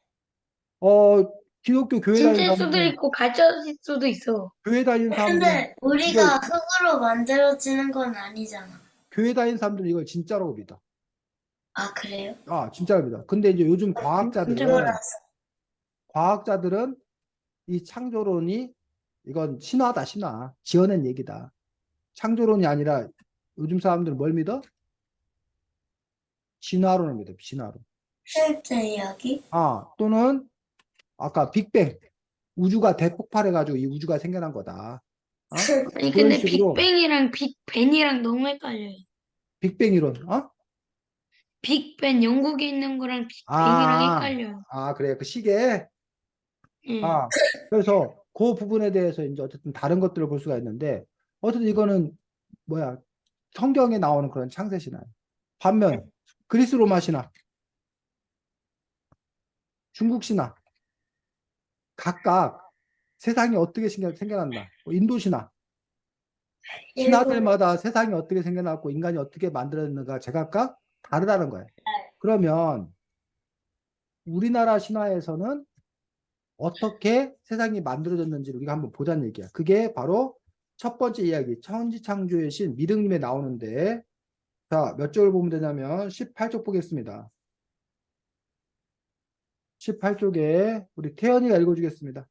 기독교 교회 다니는 진짜일 수도 사람들은 있고 가짜일 수도 있어. 교회 다니는 사람들은 근데 우리가 이걸 흙으로 만들어지는 건 아니잖아. 교회 다니는 사람들은 이걸 진짜라고 믿어. 아, 그래요? 진짜로 믿어. 근데 이제 요즘 진짜 과학자들은 이 창조론이 이건 신화다, 신화. 지어낸 얘기다. 창조론이 아니라 요즘 사람들은 뭘 믿어? 진화론을 믿어, 진화론. 실제 이야기? 또는 아까 빅뱅. 우주가 대폭발해가지고 이 우주가 생겨난 거다. 아니 그런 근데 식으로 빅뱅이랑 빅벤이랑 너무 헷갈려요. 빅뱅 이론. 빅벤 영국에 있는 거랑 빅뱅이랑 아, 헷갈려요. 그래. 그 시계. 예. 그래서 그 부분에 대해서 이제 어쨌든 다른 것들을 볼 수가 있는데 어쨌든 이거는 뭐야? 성경에 나오는 그런 창세 신화. 반면 그리스 로마 신화, 중국 신화 각각 세상이 어떻게 생겨났나? 인도 신화 일본, 신화들마다 세상이 어떻게 생겨났고 인간이 어떻게 만들어졌는가 제각각 다르다는 거예요. 그러면 우리나라 신화에서는 어떻게 세상이 만들어졌는지를 우리가 한번 보자는 얘기야. 그게 바로 첫 번째 이야기, 천지창조의 신 미륵님에 나오는데, 자, 몇 쪽을 보면 되냐면 18쪽 보겠습니다. 18쪽에 우리 태연이가 읽어주겠습니다.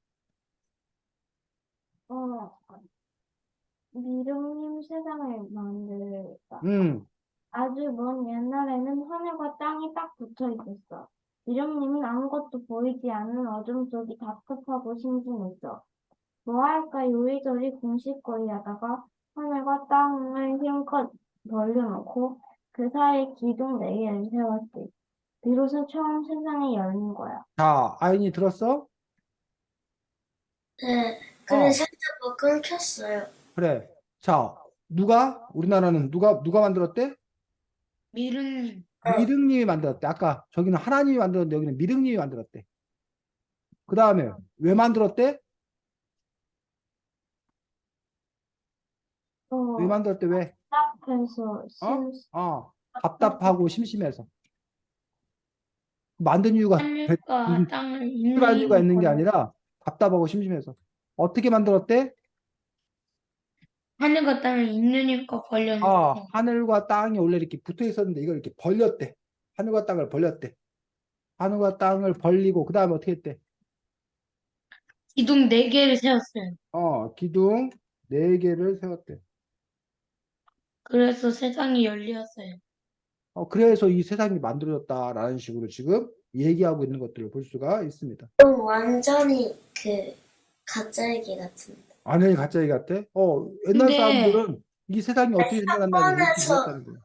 미륵님 세상을 만들다. 음, 아주 먼 옛날에는 하늘과 땅이 딱 붙어 있었어. 미륵님은 아무것도 보이지 않는 어둠 속이 답답하고 심심했어. 뭐 할까 요리조리 궁시거리 하다가 하늘과 땅을 힘껏 벌려놓고 그 사이에 기둥 4개를 세웠지. 비로소 처음 세상이 열린 거야. 자, 아인이 들었어? 네. 근데 어, 살짝 뭐 끊겼어요. 그래. 자, 우리나라는 누가 만들었대? 미륵님. 미륵님이 만들었대. 아까 저기는 하나님이 만들었는데 여기는 미륵님이 만들었대. 그 다음에 왜 만들었대? 왜 어, 만들었대? 왜? 답답해서 어? 답답하고 심심해서. 만든 이유가 하늘과 무슨 땅을 특별한 이유가 인내심을 있는 게 걸어. 아니라 답답하고 심심해서. 어떻게 만들었대? 하늘과 땅을 인내심과 벌려놓고 하늘과 땅이 원래 이렇게 붙어 있었는데 이걸 이렇게 벌렸대. 하늘과 땅을 벌렸대. 하늘과 땅을 벌리고 그 다음에 어떻게 했대? 기둥 4개를 세웠어요. 기둥 4개를 세웠대. 그래서 세상이 열렸어요. 그래서 이 세상이 만들어졌다라는 식으로 지금 얘기하고 있는 것들을 볼 수가 있습니다. 완전히 가짜 얘기 같은데. 아니, 가짜 얘기 같아? 옛날 근데 사람들은 이 세상이 어떻게 생겨났나 이렇게 3번에서 얘기했다는 거야.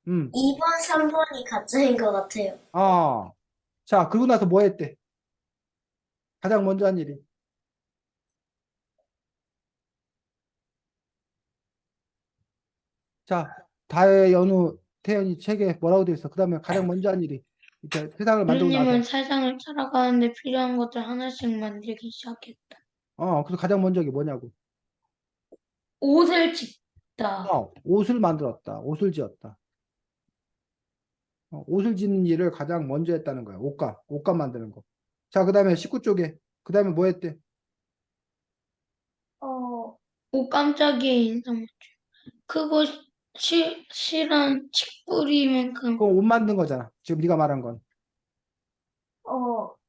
음. 2번, 3번이 가짜인 것 같아요. 자, 그러고 나서 뭐 했대? 가장 먼저 한 일이. 자, 다혜, 연우, 태연이 책에 뭐라고 돼 있어? 그 다음에 가장 먼저 한 일이. 이렇게 세상을 만들고 주님은 나서. 세상을 살아가는데 필요한 것들 하나씩 만들기 시작했다. 그래서 가장 먼저 게 뭐냐고. 옷을 짓다. 옷을 만들었다. 옷을 지었다. 옷을 짓는 일을 가장 먼저 했다는 거야. 옷감 만드는 거. 자, 그 다음에 19쪽에. 그 다음에 뭐 했대? 오 깜짝이야 인상 크고 실한 칡뿌리만큼 그거 옷 만든 거잖아. 지금 네가 말한 건.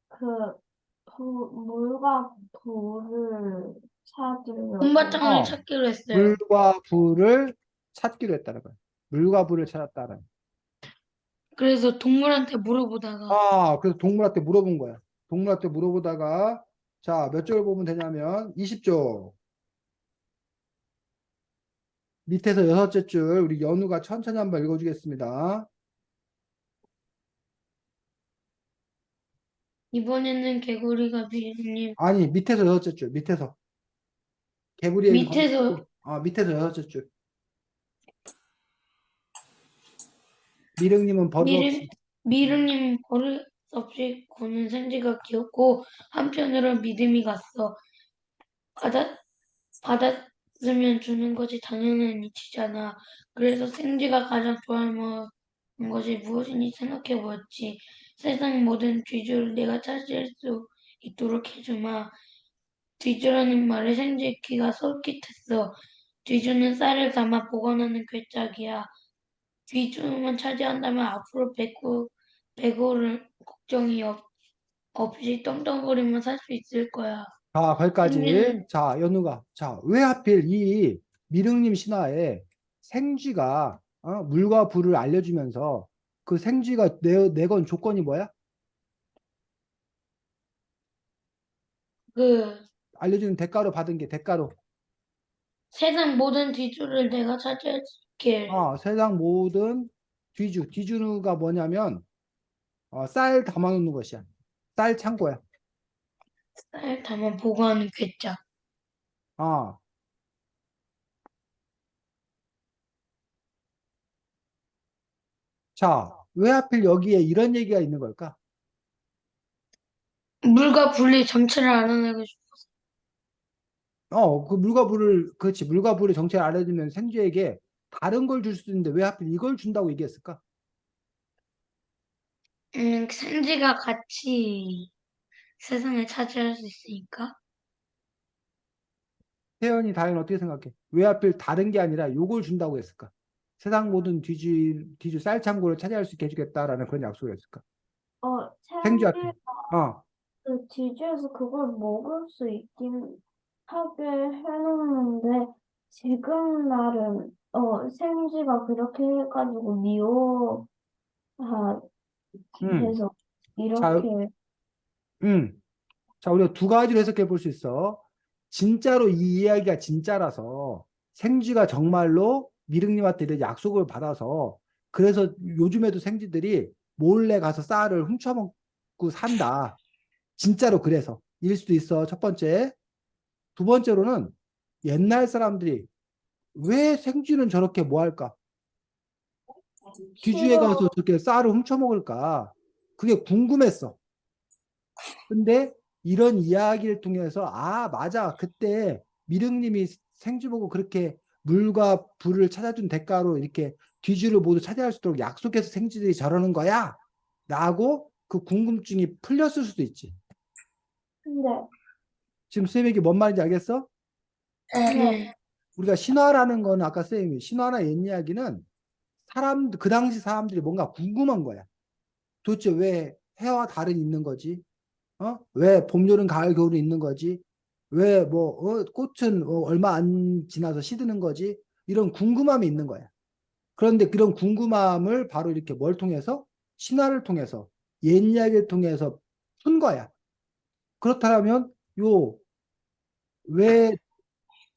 그, 물과 불을 찾으려고. 본바탕을 찾기로 했어요. 물과 불을 찾기로 했다는 거야. 물과 불을 찾았다는. 그래서 동물한테 물어보다가 그래서 동물한테 물어본 거야. 동물한테 물어보다가 자, 몇 줄 보면 되냐면 20쪽. 밑에서 여섯째 줄 우리 연우가 천천히 한번 읽어주겠습니다. 이번에는 개구리가 비행님 아니, 밑에서 여섯째 줄. 밑에서. 개구리에는 밑에서 밑에서 여섯째 줄. 미륵님은 미름 버릇없이. 미름님 버릇 없이 고는 생쥐가 귀엽고 한편으로 믿음이 갔어. 받았 받았으면 주는 것이 당연한 이치잖아. 그래서 생쥐가 가장 좋아할 것이 무엇인지 생각해 보았지. 세상 모든 뒤주를 내가 차지할 수 있도록 해주마. 뒤주라는 말에 생쥐의 귀가 솔깃했어. 뒤주는 쌀을 담아 보관하는 괴짝이야. 뒤주만 차지한다면 앞으로 배고를 걱정이 없이 떵떵거리며 살 수 있을 거야. 자, 거기까지. 생쥐는 자, 연우가. 자, 왜 하필 이 미륵님 신화에 생쥐가 물과 불을 알려주면서 그 생쥐가 내건 조건이 뭐야? 그 알려주는 대가로 받은 게 대가로. 세상 모든 뒤주를 내가 차지할게. 세상 모든 뒤주가 뭐냐면 쌀 담아놓는 것이야. 쌀 창고야. 쌀 담아 보관하는 괴짝. 아, 자, 왜 하필 여기에 이런 얘기가 있는 걸까? 물과 분리 정체를 알아내고 싶어. 그 그렇지. 물과 불의 정체를 알려주면 생쥐에게 다른 걸 줄 수 있는데 왜 하필 이걸 준다고 얘기했을까? 생쥐가 같이 세상을 차지할 수 있으니까. 태연이 다현 어떻게 생각해? 왜 하필 다른 게 아니라 요걸 준다고 했을까? 세상 모든 뒤주 쌀 창고를 차지할 수 있게 해주겠다라는 그런 약속을 했을까? 생쥐한테. 생쥐가 어, 그 지주에서 그걸 먹을 수 있긴 하게 해놓는데 지금 날은 생쥐가 그렇게 해가지고 미워해서 음. 자, 이렇게 자, 우리가 두 가지로 해석해 볼 수 있어. 진짜로 이 이야기가 진짜라서 생쥐가 정말로 미륵님한테 이런 약속을 받아서 그래서 요즘에도 생쥐들이 몰래 가서 쌀을 훔쳐먹고 산다. 진짜로 그래서 일 수도 있어. 첫 번째. 두 번째로는 옛날 사람들이 왜 생쥐는 저렇게 뭐 할까? 뒤주에 싫어. 가서 저렇게 쌀을 훔쳐먹을까? 그게 궁금했어. 근데 이런 이야기를 통해서 맞아. 그때 미륵님이 생쥐 보고 그렇게 물과 불을 찾아준 대가로 이렇게 뒤주를 모두 차지할 수 있도록 약속해서 생쥐들이 저러는 거야. 라고 그 궁금증이 풀렸을 수도 있지. 근데 지금 쌤에게 뭔 말인지 알겠어? 네. 네. 우리가 신화라는 거는 아까 쌤이 신화나 옛 이야기는 그 당시 사람들이 뭔가 궁금한 거야. 도대체 왜 해와 달은 있는 거지? 왜 봄, 여름, 가을, 겨울이 있는 거지? 왜 꽃은 얼마 안 지나서 시드는 거지? 이런 궁금함이 있는 거야. 그런데 그런 궁금함을 바로 이렇게 뭘 통해서? 신화를 통해서, 옛 이야기를 통해서 푼 거야. 그렇다면, 왜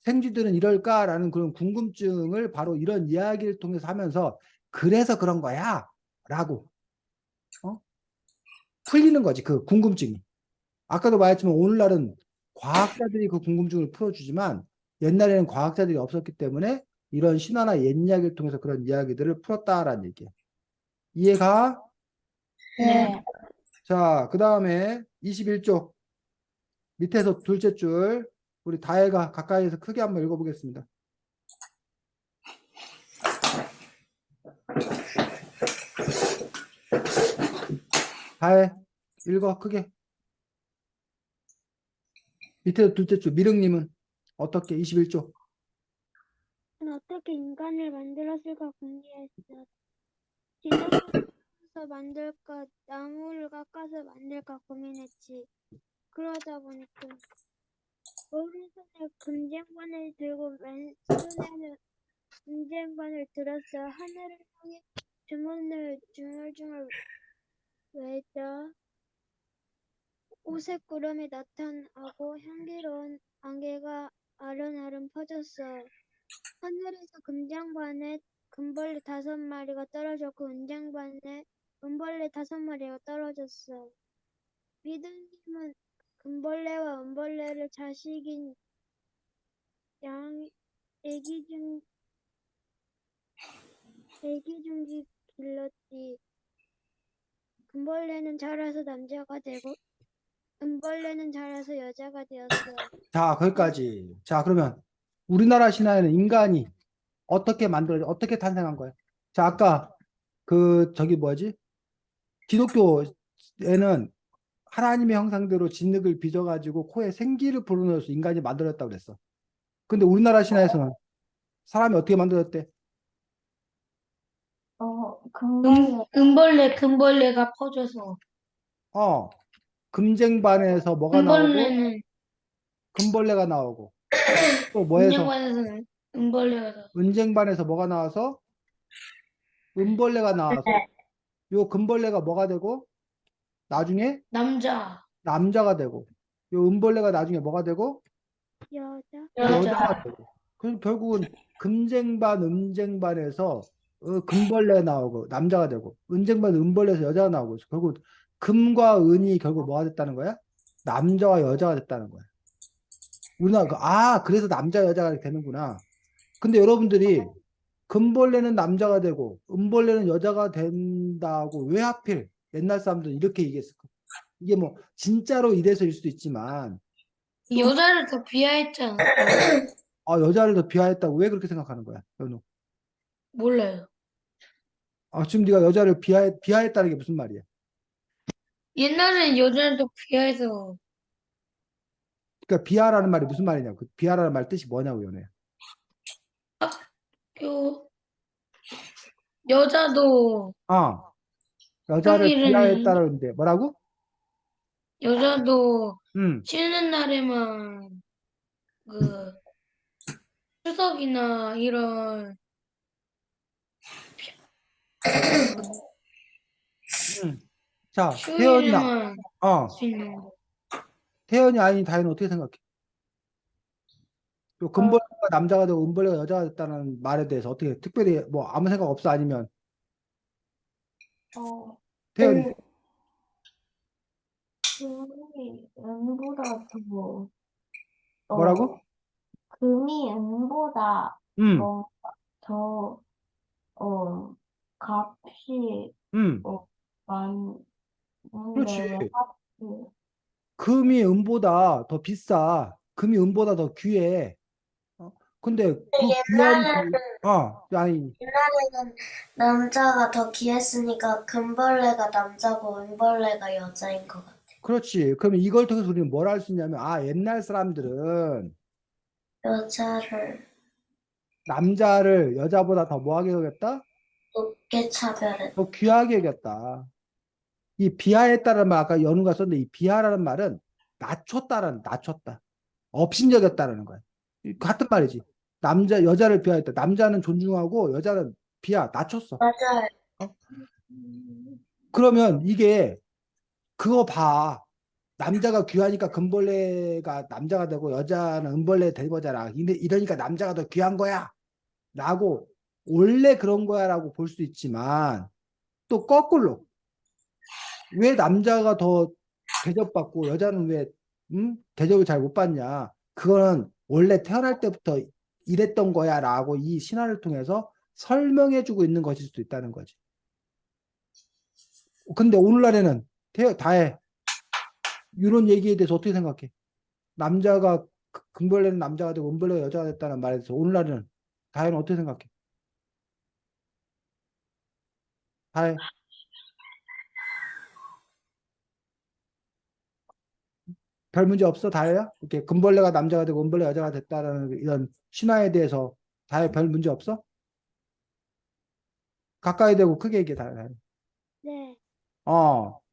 생쥐들은 이럴까라는 그런 궁금증을 바로 이런 이야기를 통해서 하면서, 그래서 그런 거야. 라고, 어? 풀리는 거지, 그 궁금증이. 아까도 말했지만 오늘날은 과학자들이 그 궁금증을 풀어주지만 옛날에는 과학자들이 없었기 때문에 이런 신화나 옛 이야기를 통해서 그런 이야기들을 풀었다라는 얘기야. 이해가? 네. 자, 그 다음에 21쪽 밑에서 둘째 줄 우리 다혜가 가까이에서 크게 한번 읽어보겠습니다. 다혜 읽어 크게. 밑에서 둘째 줄 미륵님은 어떻게 21쪽. 어떻게 인간을 만들었을까 궁리했어. 지상에서 만들까 나무를 깎아서 만들까 고민했지. 그러다 보니까 오른손에 금쟁반을 들고 왼손에는 금쟁반을 들었어. 하늘을 향해 주문을 중얼중얼 외쳐 옷에 구름이 나타나고 향기로운 안개가 아른아른 퍼졌어. 하늘에서 금장반에 금벌레 5마리가 떨어졌고 은장반에 은벌레 5마리가 떨어졌어. 비둘기는 금벌레와 은벌레를 자식인 애기 중기 길렀지. 금벌레는 자라서 남자가 되고 은벌레는 자라서 여자가 되었어. 자, 거기까지. 자, 그러면 우리나라 신화에는 인간이 어떻게 탄생한 거야? 자, 아까 저기 뭐지? 기독교에는 하나님의 형상대로 진흙을 빚어가지고 코에 생기를 불어넣어서 인간이 만들었다고 그랬어. 근데 우리나라 신화에서는 사람이 어떻게 만들었대? 금벌레가 퍼져서. 어, 금쟁반에서 뭐가 나오고, 금벌레는, 금벌레가 나오고, 또 뭐에서? 은쟁반에서는 은벌레가 나. 은쟁반에서 뭐가 나와서? 은벌레가 나와서, 요 금벌레가 뭐가 되고, 나중에 남자, 남자가 되고, 요 은벌레가 나중에 뭐가 되고, 여자. 여자가 여자. 되고. 그럼 결국은 금쟁반, 은쟁반에서 금벌레가 나오고 남자가 되고, 은쟁반, 은벌레에서 여자가 나오고, 결국 금과 은이 결국 뭐가 됐다는 거야? 남자와 여자가 됐다는 거야. 그래서 남자, 여자가 되는구나. 근데 여러분들이 금벌레는 남자가 되고, 은벌레는 여자가 된다고 왜 하필 옛날 사람들은 이렇게 얘기했을까? 이게 뭐, 진짜로 이래서일 수도 있지만, 여자를 더 비하했잖아. 여자를 더 비하했다고 왜 그렇게 생각하는 거야, 연우? 몰라요. 지금 네가 여자를 비하했다는 게 무슨 말이야? 옛날에는 여자를 더 비하해서 그러니까 비하라는 말이 무슨 말이냐고. 그 비하라는 말 뜻이 뭐냐고, 연우야. 요 여자도 아, 여자를 평일에는 비하했다는데 뭐라고? 여자도 음, 쉬는 날에만 그 추석이나 이런 음. 자, 태연이야. 휴일에만 할 어, 수 있는 거. 태연이 아닌 다혜는 어떻게 생각해? 요 금벌레가 남자가 되고 은벌레가 여자가 됐다는 말에 대해서 어떻게 특별히 뭐 아무 생각 없어? 아니면 어, 태연이 금이 은보다 뭐라고? 금이 은보다 음, 뭐, 더, 값이, 음, 어, 많은데 그렇지. 왜 하필, 금이 은보다 더 비싸. 금이 은보다 더 귀해. 근데 그 귀한 옛날에는 아니 옛날에는 남자가 더 귀했으니까 금벌레가 남자고 은벌레가 여자인 것 같아. 그렇지. 그러면 이걸 통해서 우리는 뭘 알 수 있냐면, 옛날 사람들은 여자를 남자를 여자보다 더 뭐하게 여겼다? 높게 차별해. 더 귀하게 여겼다. 이 비하했다는 말, 아까 연우가 썼는데, 이 비하라는 말은 낮췄다. 업신여겼다라는 거야. 같은 말이지. 여자를 비하했다. 남자는 존중하고, 여자는 낮췄어. 맞아요. 어? 그러면 이게, 그거 봐. 남자가 귀하니까 금벌레가 남자가 되고 여자는 은벌레 된 거잖아. 이러니까 남자가 더 귀한 거야. 라고 원래 그런 거야 라고 볼 수 있지만 또 거꾸로 왜 남자가 더 대접받고 여자는 왜 대접을 잘 못 받냐. 그거는 원래 태어날 때부터 이랬던 거야 라고 이 신화를 통해서 설명해 주고 있는 것일 수도 있다는 거지. 근데 오늘날에는 다해 이런 얘기에 대해서 어떻게 생각해? 남자가 금벌레는 남자가 되고 은벌레가 여자가 됐다는 말에 대해서 오늘날은 다혜는 어떻게 생각해? 다혜 별 문제 없어 다혜야? 이렇게 금벌레가 남자가 되고 은벌레가 여자가 됐다는 이런 신화에 대해서 다혜 별 문제 없어? 가까이 대고 크게 얘기해 다혜. 네,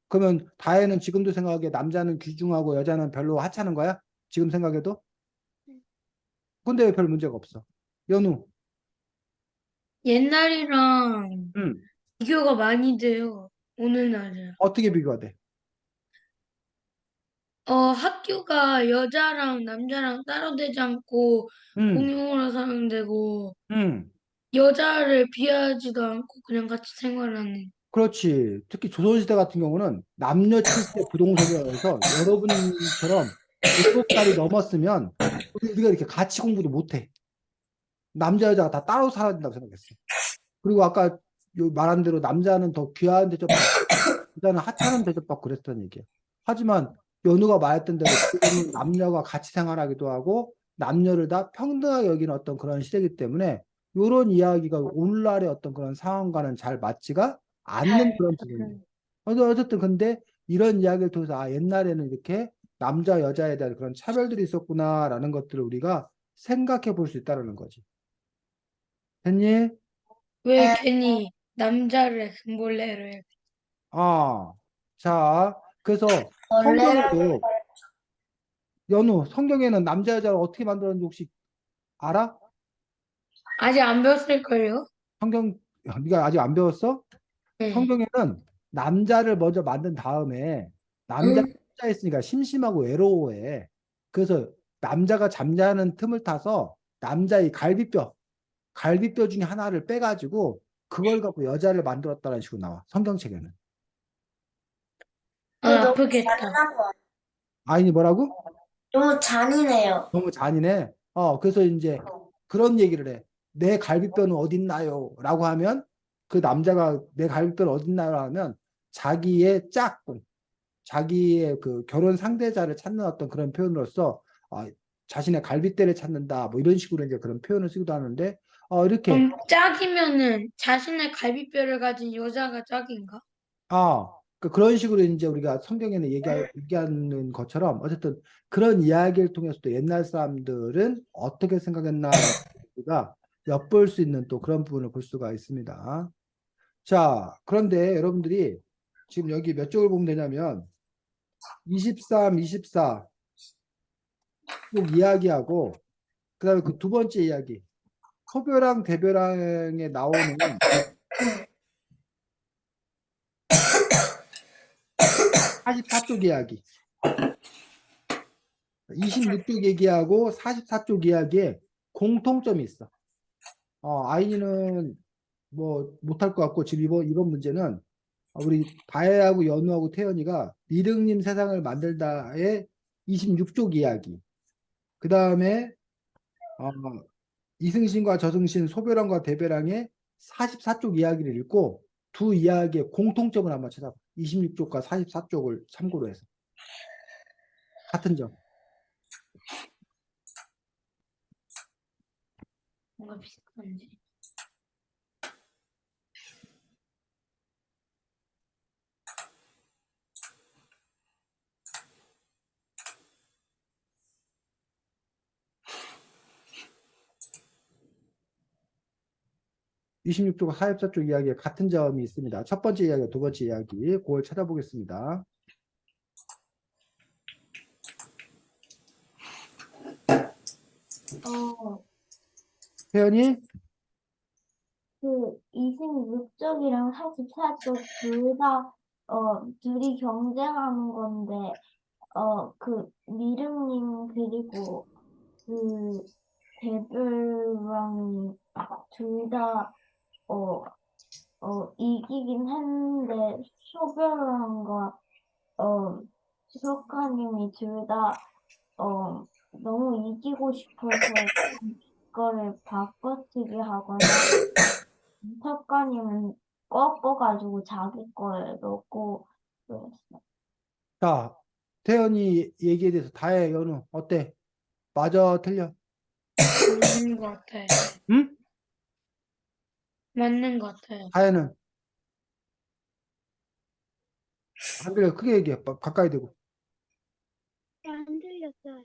그러면 다혜는 지금도 생각하기에 남자는 귀중하고 여자는 별로 하찮은 거야? 지금 생각해도? 네. 근데 왜 별 문제가 없어? 연우 옛날이랑 음, 비교가 많이 돼요. 오늘날이랑. 어떻게 비교가 돼? 학교가 여자랑 남자랑 따로 되지 않고 음, 공용으로 사는 데고, 음. 여자를 비하하지도 않고 그냥 같이 생활하는. 그렇지. 특히 조선시대 같은 경우는 남녀 칠세 부동석이라고 해서 여러분처럼 7살이 넘었으면 우리가 이렇게 같이 공부도 못해. 남자, 여자가 다 따로 살아야 된다고 생각했어. 그리고 아까 말한 대로 남자는 더 귀한 대접받고 여자는 하찮은 대접받고 그랬던 얘기야. 하지만 연우가 말했던 대로 지금은 남녀가 같이 생활하기도 하고 남녀를 다 평등하게 여기는 어떤 그런 시대이기 때문에 이런 이야기가 오늘날의 어떤 그런 상황과는 잘 맞지가 않는 그런 부분이에요. 어쨌든 근데 이런 이야기를 통해서 아 옛날에는 이렇게 남자 여자에 대한 그런 차별들이 있었구나라는 것들을 우리가 생각해 볼 수 있다는 거지. 됐니? 왜 괜히 남자를 금볼래로 해? 아, 자, 그래서 원래라고 성경에도 연우 성경에는 남자 여자를 어떻게 만들었는지 혹시 알아? 아직 안 배웠을걸요? 성경 네가 아직 안 배웠어? 네. 성경에는 남자를 먼저 만든 다음에 남자 응? 혼자 있으니까 심심하고 외로워해. 그래서 남자가 잠자는 틈을 타서 남자의 갈비뼈 중에 하나를 빼가지고 그걸 갖고 여자를 만들었다는 식으로 나와. 성경책에는. 아, 너무 아프겠다. 잔인한 거 아니 뭐라고? 너무 잔인해요. 너무 잔인해. 그래서 이제 그런 얘기를 해. 내 갈비뼈는 어딨나요? 라고 하면 그 남자가 내 갈비뼈는 어딨나요? 하면 자기의 짝꿍, 자기의 그 결혼 상대자를 찾는 어떤 그런 표현으로서 자신의 갈비뼈를 찾는다. 뭐 이런 식으로 이제 그런 표현을 쓰기도 하는데 이렇게 그럼 짝이면은 자신의 갈비뼈를 가진 여자가 짝인가? 그런 식으로 이제 우리가 성경에는 얘기하는 것처럼 어쨌든 그런 이야기를 통해서도 옛날 사람들은 어떻게 생각했나라는 우리가 엿볼 수 있는 또 그런 부분을 볼 수가 있습니다. 자, 그런데 여러분들이 지금 여기 몇 쪽을 보면 되냐면 23, 24 꼭 이야기하고 그다음에 그 두 번째 이야기 소별왕 대별왕에 나오는 44쪽 이야기 26쪽 얘기하고 44쪽 이야기에 공통점이 있어. 아이니는 뭐 못할 것 같고 지금 이번 문제는 우리 다혜하고 연우하고 태연이가 미륵님 세상을 만들다의 26쪽 이야기. 그 다음에 어, 이승신과 저승신, 소별왕과 대별왕의 44쪽 이야기를 읽고 두 이야기의 공통점을 한번 찾아봐. 26쪽과 44쪽을 참고로 해서 같은 점. 뭔가 비슷한지. 26쪽, 44쪽 이야기에 같은 점이 있습니다. 첫 번째 이야기와 두 번째 이야기, 그걸 찾아보겠습니다. 어, 태연이 그 26쪽이랑 44쪽 둘이 경쟁하는 건데, 그 미륵님 그리고 그 데블왕이 둘 다, 어, 이기긴 했는데, 소별왕과, 어, 석가님이 둘 다, 너무 이기고 싶어서 그거를 바꿔치기 하거나, 석가님은 꺾어가지고 자기 거에 넣고, 그랬어. 자, 태연이 얘기에 대해서 다혜, 연우 어때? 맞아, 틀려? 맞는 것 같아요. 응? 맞는 것 같아요. 다혜는 안 들려. 크게 얘기해. 가까이 대고. 안 들렸어요.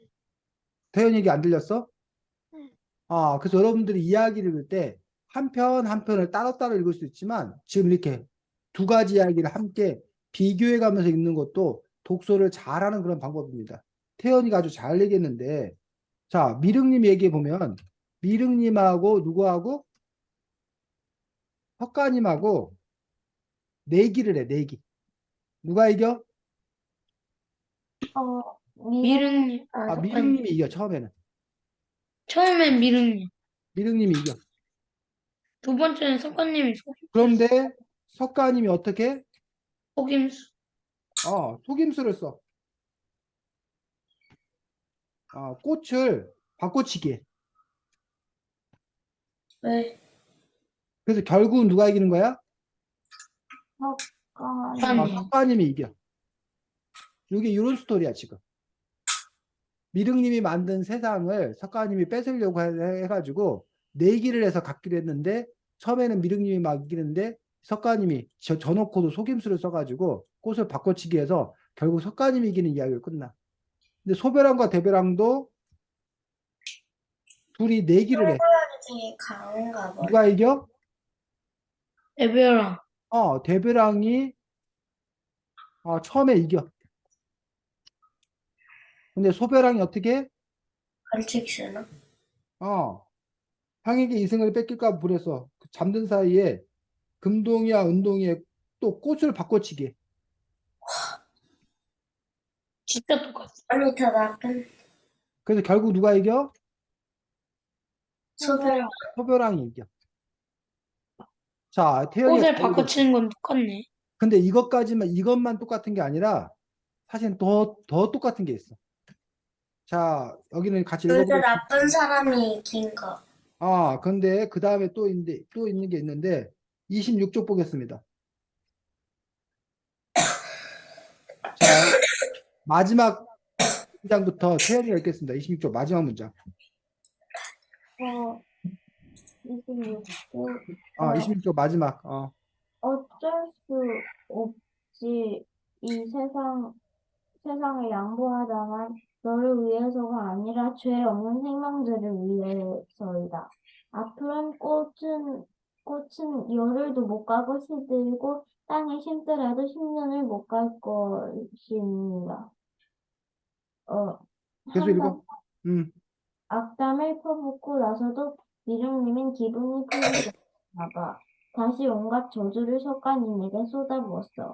태연 얘기 안 들렸어? 네. 그래서 여러분들이 이야기를 읽을 때 한 편 한 편을 따로따로 읽을 수 있지만 지금 이렇게 두 가지 이야기를 함께 비교해 가면서 읽는 것도 독서를 잘하는 그런 방법입니다. 태연이가 아주 잘 얘기했는데 자, 미륵님 얘기해 보면 미륵님하고 누구하고 헛가님하고 내기를 해, 내기. 누가 이겨? 미륵님, 아, 석가님. 미륵님이 이겨, 처음에는. 처음엔 미륵님. 미륵님이 이겨. 두 번째는 석가님이 그런데 석가님이 어떻게? 속임수. 속임수를 써. 꽃을 바꿔치기 해. 왜? 그래서 결국은 누가 이기는 거야? 석가님. 석가님. 석가님이 이겨. 이게 이런 스토리야, 지금. 미륵님이 만든 세상을 석가님이 뺏으려고 해가지고 내기를 해서 갖기로 했는데 처음에는 미륵님이 막 이기는데 석가님이 저놓고도 속임수를 써가지고 꽃을 바꿔치기 해서 결국 석가님이 이기는 이야기로 끝나. 근데 소벼랑과 대벼랑도 둘이 내기를 해. 되게 강한가 봐. 누가 이겨? 에베랑. 대벼랑이 처음에 이겨. 근데 소벼랑이 어떻게 해? 벌칙 쓰나? 형에게 이승을 뺏길까 불해서 잠든 사이에 금동이와 은동이의 또 꽃을 바꿔치기 해. 진짜 똑같아. 아니, 더 나쁜 그래서 결국 누가 이겨? 소별. 소벼랑이 이겨. 자, 태연이가 꽃을 잘 읽어줘. 바꿔치는 건 똑같네. 근데 이것만 똑같은 게 아니라 사실 더 똑같은 게 있어. 자, 여기는 같이 둘 다 읽어보겠습니다. 나쁜 사람이 이긴 거. 근데 그 다음에 또 있는 게 있는데 26쪽 보겠습니다. 자, 마지막 문장부터 태연이가 읽겠습니다. 26쪽 마지막 문장. 26조. 26쪽 마지막. 어쩔 수 없지. 이 세상을 양보하다만 너를 위해서가 아니라 죄 없는 생명들을 위해서이다. 앞으로는 꽃은 열흘도 못 가고 시들고 땅에 심더라도 10년을 못 갈 것입니다. 계속 읽어. 악담을 퍼붓고 나서도 미령님은 기분이 풀리지 않나 봐. 다시 온갖 저주를 석가님에게 쏟아부었어.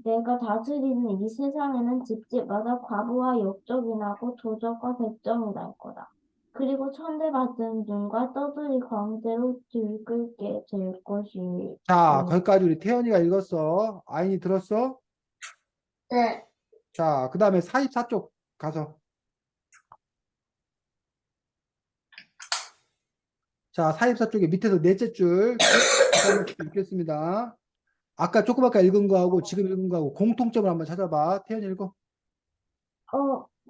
내가 다스리는 이 세상에는 집집마다 과부와 역적이 나고 조적과 백정이 날 거다. 그리고 천대받은 눈과 떠들이 광대로 들끓게 될 것이. 자, 거기까지 우리 태연이가 읽었어. 아인이 들었어? 네. 자, 그 다음에 44쪽 가서. 자, 44쪽에 밑에서 넷째 줄 읽겠습니다. 아까 조그맣게 읽은 거하고 지금 읽은 거하고 공통점을 한번 찾아봐. 태연이 읽어.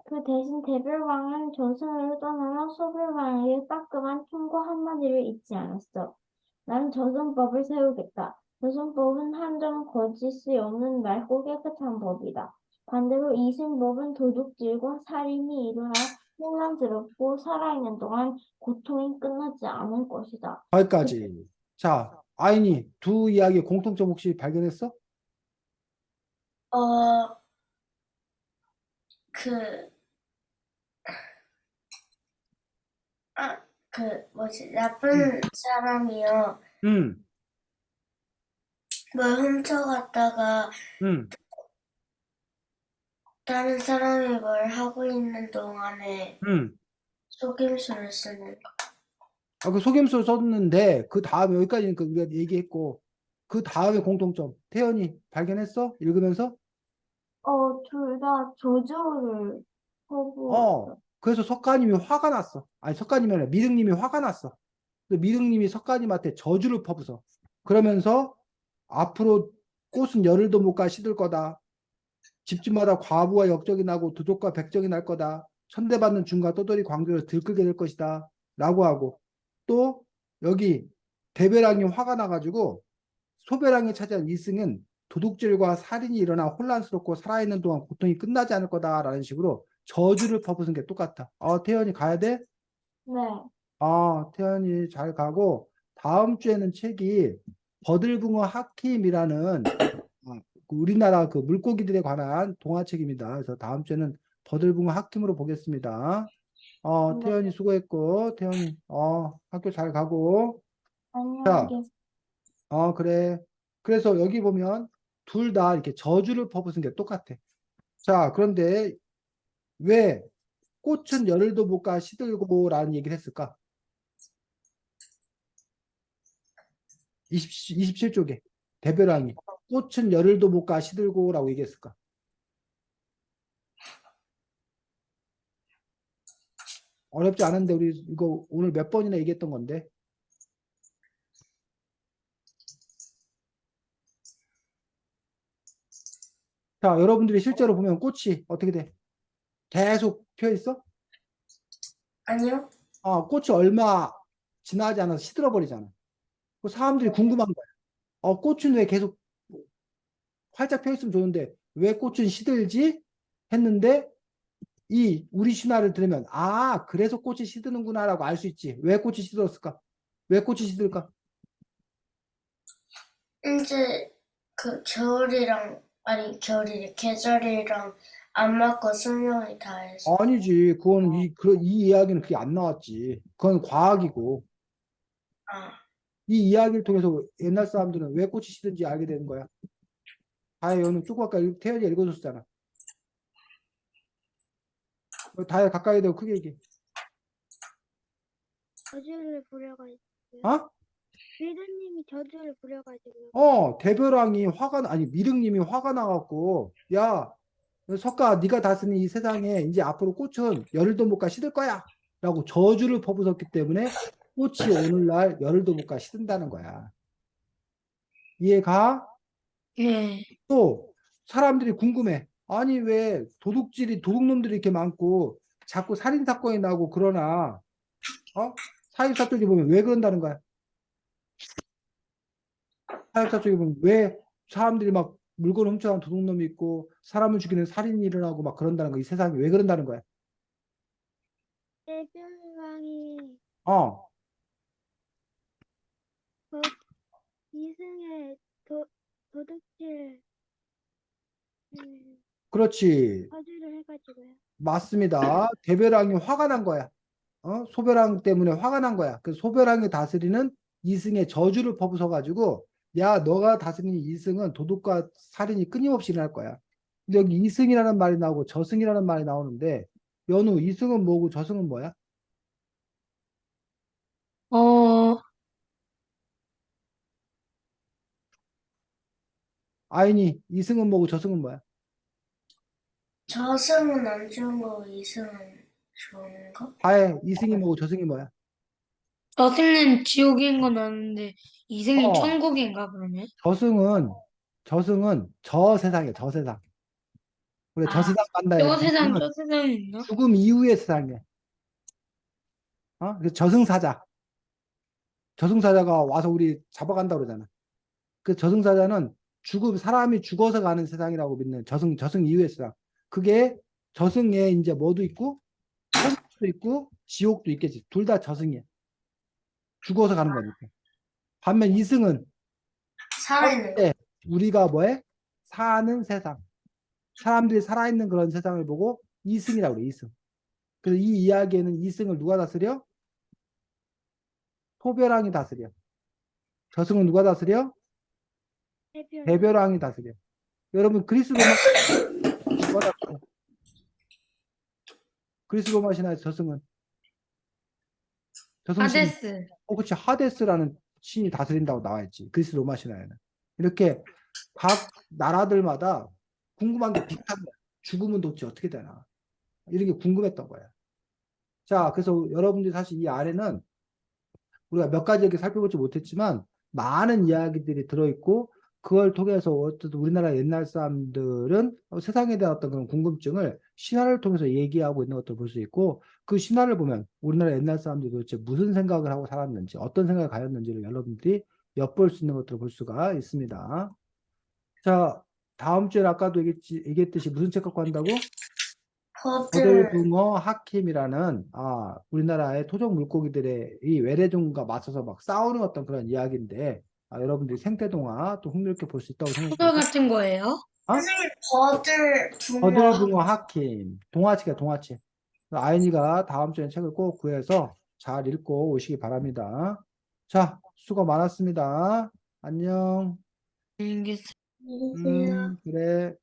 그 대신 대별왕은 조선으로 떠나며 소별왕에게 따끔한 충고 한마디를 잊지 않았어. 난 조선법을 세우겠다. 조선법은 한점 거짓이 없는 맑고 깨끗한 법이다. 반대로 이승법은 도둑질과 살인이 일어나 혼란스럽고 살아있는 동안 고통이 끝나지 않을 것이다. 거기까지. 자, 아인이 두 이야기의 공통점 혹시 발견했어? 그 나쁜 사람이요. 응, 뭘 훔쳐갔다가 응. 다른 사람이 뭘 하고 있는 동안에 응. 속임수를 쓰는 거. 그 속임수를 썼는데 그 다음에 여기까지는 우리가 얘기했고 그 다음에 공통점 태연이 발견했어? 읽으면서? 둘 다 저주를 퍼부었어. 그래서 석가님이 화가 났어. 아니 석가님이 아니라 미륵님이 화가 났어. 미륵님이 석가님한테 저주를 퍼부서. 그러면서 앞으로 꽃은 열흘도 못 가 시들 거다. 집집마다 과부와 역적이 나고 도적과 백적이 날 거다. 천대받는 중과 떠돌이 광교를 들끓게 될 것이다. 라고 하고 또 여기 대배랑이 화가 나가지고 소배랑이 차지한 이승은 도둑질과 살인이 일어나 혼란스럽고 살아있는 동안 고통이 끝나지 않을 거다라는 식으로 저주를 퍼부은 게 똑같아. 태연이 가야 돼? 네. 태연이 잘 가고 다음 주에는 책이 버들붕어 하킴이라는 우리나라 그 물고기들에 관한 동화책입니다. 그래서 다음 주에는 버들붕어 하킴으로 보겠습니다. 네. 태연이 수고했고 태연이 학교 잘 가고 안녕히 계세요. 그래. 그래서 여기 보면 둘 다 이렇게 저주를 퍼붓은 게 똑같아. 자, 그런데 왜 꽃은 열흘도 못 가 시들고라는 얘기를 했을까? 27쪽에 대별왕이 꽃은 열흘도 못 가 시들고라고 얘기했을까? 어렵지 않은데 우리 이거 오늘 몇 번이나 얘기했던 건데. 자, 여러분들이 실제로 보면 꽃이 어떻게 돼? 계속 펴 있어? 아니요? 꽃이 얼마 지나지 않아서 시들어 버리잖아. 그 사람들이 궁금한 거야. 꽃은 왜 계속 활짝 펴 있으면 좋은데 왜 꽃은 시들지? 했는데 우리 신화를 들으면 그래서 꽃이 시드는구나라고 알 수 있지. 왜 꽃이 시들었을까? 왜 꽃이 시들까? 이제 그 겨울이래 계절이랑 안 맞고 수명이 다해서. 아니지. 그거는 이 이야기는 그게 안 나왔지. 그건 과학이고. 아, 이 이야기를 통해서 옛날 사람들은 왜 꽃이 시든지 알게 되는 거야. 다혜는 조금 아까 태연이가 읽어줬잖아. 다혜 가까이 대고 크게 얘기해. 저주를 부려가지고. 어? 리더님이 저주를 부려가지고요. 대별왕이 아니 미륵님이 화가 나갖고 야 석가 네가 다스리는 이 세상에 이제 앞으로 꽃은 열흘도 못 가 시들 거야 라고 저주를 퍼부었기 때문에 꽃이 오늘날 열흘도 못 가 시든다는 거야. 이해가? 네. 또 사람들이 궁금해. 아니 왜 도둑놈들이 이렇게 많고 자꾸 살인 사건이 나고 그러나 사회사 쪽에 보면 왜 그런다는 거야. 사회사 쪽에 보면 왜 사람들이 막 물건 훔쳐가는 도둑놈이 있고 사람을 죽이는 살인이 일어나고 막 그런다는 거야. 이 세상이 왜 그런다는 거야. 대별왕이 어 그 이승의 도둑질 그렇지. 저주를 해가지고요. 맞습니다. 대별왕이 화가 난 거야. 소별왕 때문에 화가 난 거야. 그래서 소별왕이 다스리는 이승의 저주를 퍼부어 가지고 야 너가 다스리는 이승은 도둑과 살인이 끊임없이 일어날 거야. 근데 여기 이승이라는 말이 나오고 저승이라는 말이 나오는데 연우 이승은 뭐고 저승은 뭐야? 어, 아이니 이승은 뭐고 저승은 뭐야? 저승은 안 좋은 거고 이승은 좋은 거? 아예 이승이 뭐고 저승이 뭐야? 저승은 지옥인 건 아는데 이승이 어 천국인가 그러면? 저승은 저 세상이야 저 세상. 우리 저 아, 세상 간다 저 해가 세상 저승은 저 세상이 있나? 죽음 이후의 세상이야. 그래서 저승사자가 와서 우리 잡아간다 그러잖아. 그 저승사자는 사람이 죽어서 가는 세상이라고 믿는 저승 이후의 세상. 그게 저승에 이제 뭐도 있고, 천국도 있고, 지옥도 있겠지. 둘 다 저승이야. 죽어서 가는 거니까. 반면 이승은 살아있는 거. 때 우리가 뭐해? 사는 세상. 사람들이 살아있는 그런 세상을 보고 이승이라고 그래, 이승. 그래서 이 이야기에는 이승을 누가 다스려? 소별왕이 다스려. 저승은 누가 다스려? 대별왕. 대별왕이 다스려. 여러분 그리스 로마 누가 다스려? 그리스 로마 신화의 저승은 저승신 하데스. 그렇지 하데스라는 신이 다스린다고 나와 있지. 그리스 로마 신화에는. 이렇게 각 나라들마다 궁금한 게 비슷한 거야. 죽으면 도대체 어떻게 되나. 이런 게 궁금했던 거야. 자, 그래서 여러분들이 사실 이 아래는 우리가 몇 가지 이렇게 살펴보지 못했지만 많은 이야기들이 들어있고 그걸 통해서 어쨌든 우리나라 옛날 사람들은 세상에 대한 어떤 그런 궁금증을 신화를 통해서 얘기하고 있는 것도 볼 수 있고 그 신화를 보면 우리나라 옛날 사람들이 도대체 무슨 생각을 하고 살았는지 어떤 생각을 가졌는지를 여러분들이 엿볼 수 있는 것들을 볼 수가 있습니다. 자, 다음 주에 아까도 얘기했듯이 무슨 책 갖고 한다고? 버들, 버들붕어 하킴이라는 우리나라의 토종 물고기들의 이 외래종과 맞서서 막 싸우는 어떤 그런 이야기인데 여러분들이 생태동화 또 흥미롭게 볼 수 있다고 소설 생각합니다. 같은 거예요? 선생님 버들 붕어 버들붕어 하킴 동화책이야 동화책. 아이니가 다음 주에 책을 꼭 구해서 잘 읽고 오시기 바랍니다. 자, 수고 많았습니다. 안녕. 알겠어요. 안녕히 계세요. 그래.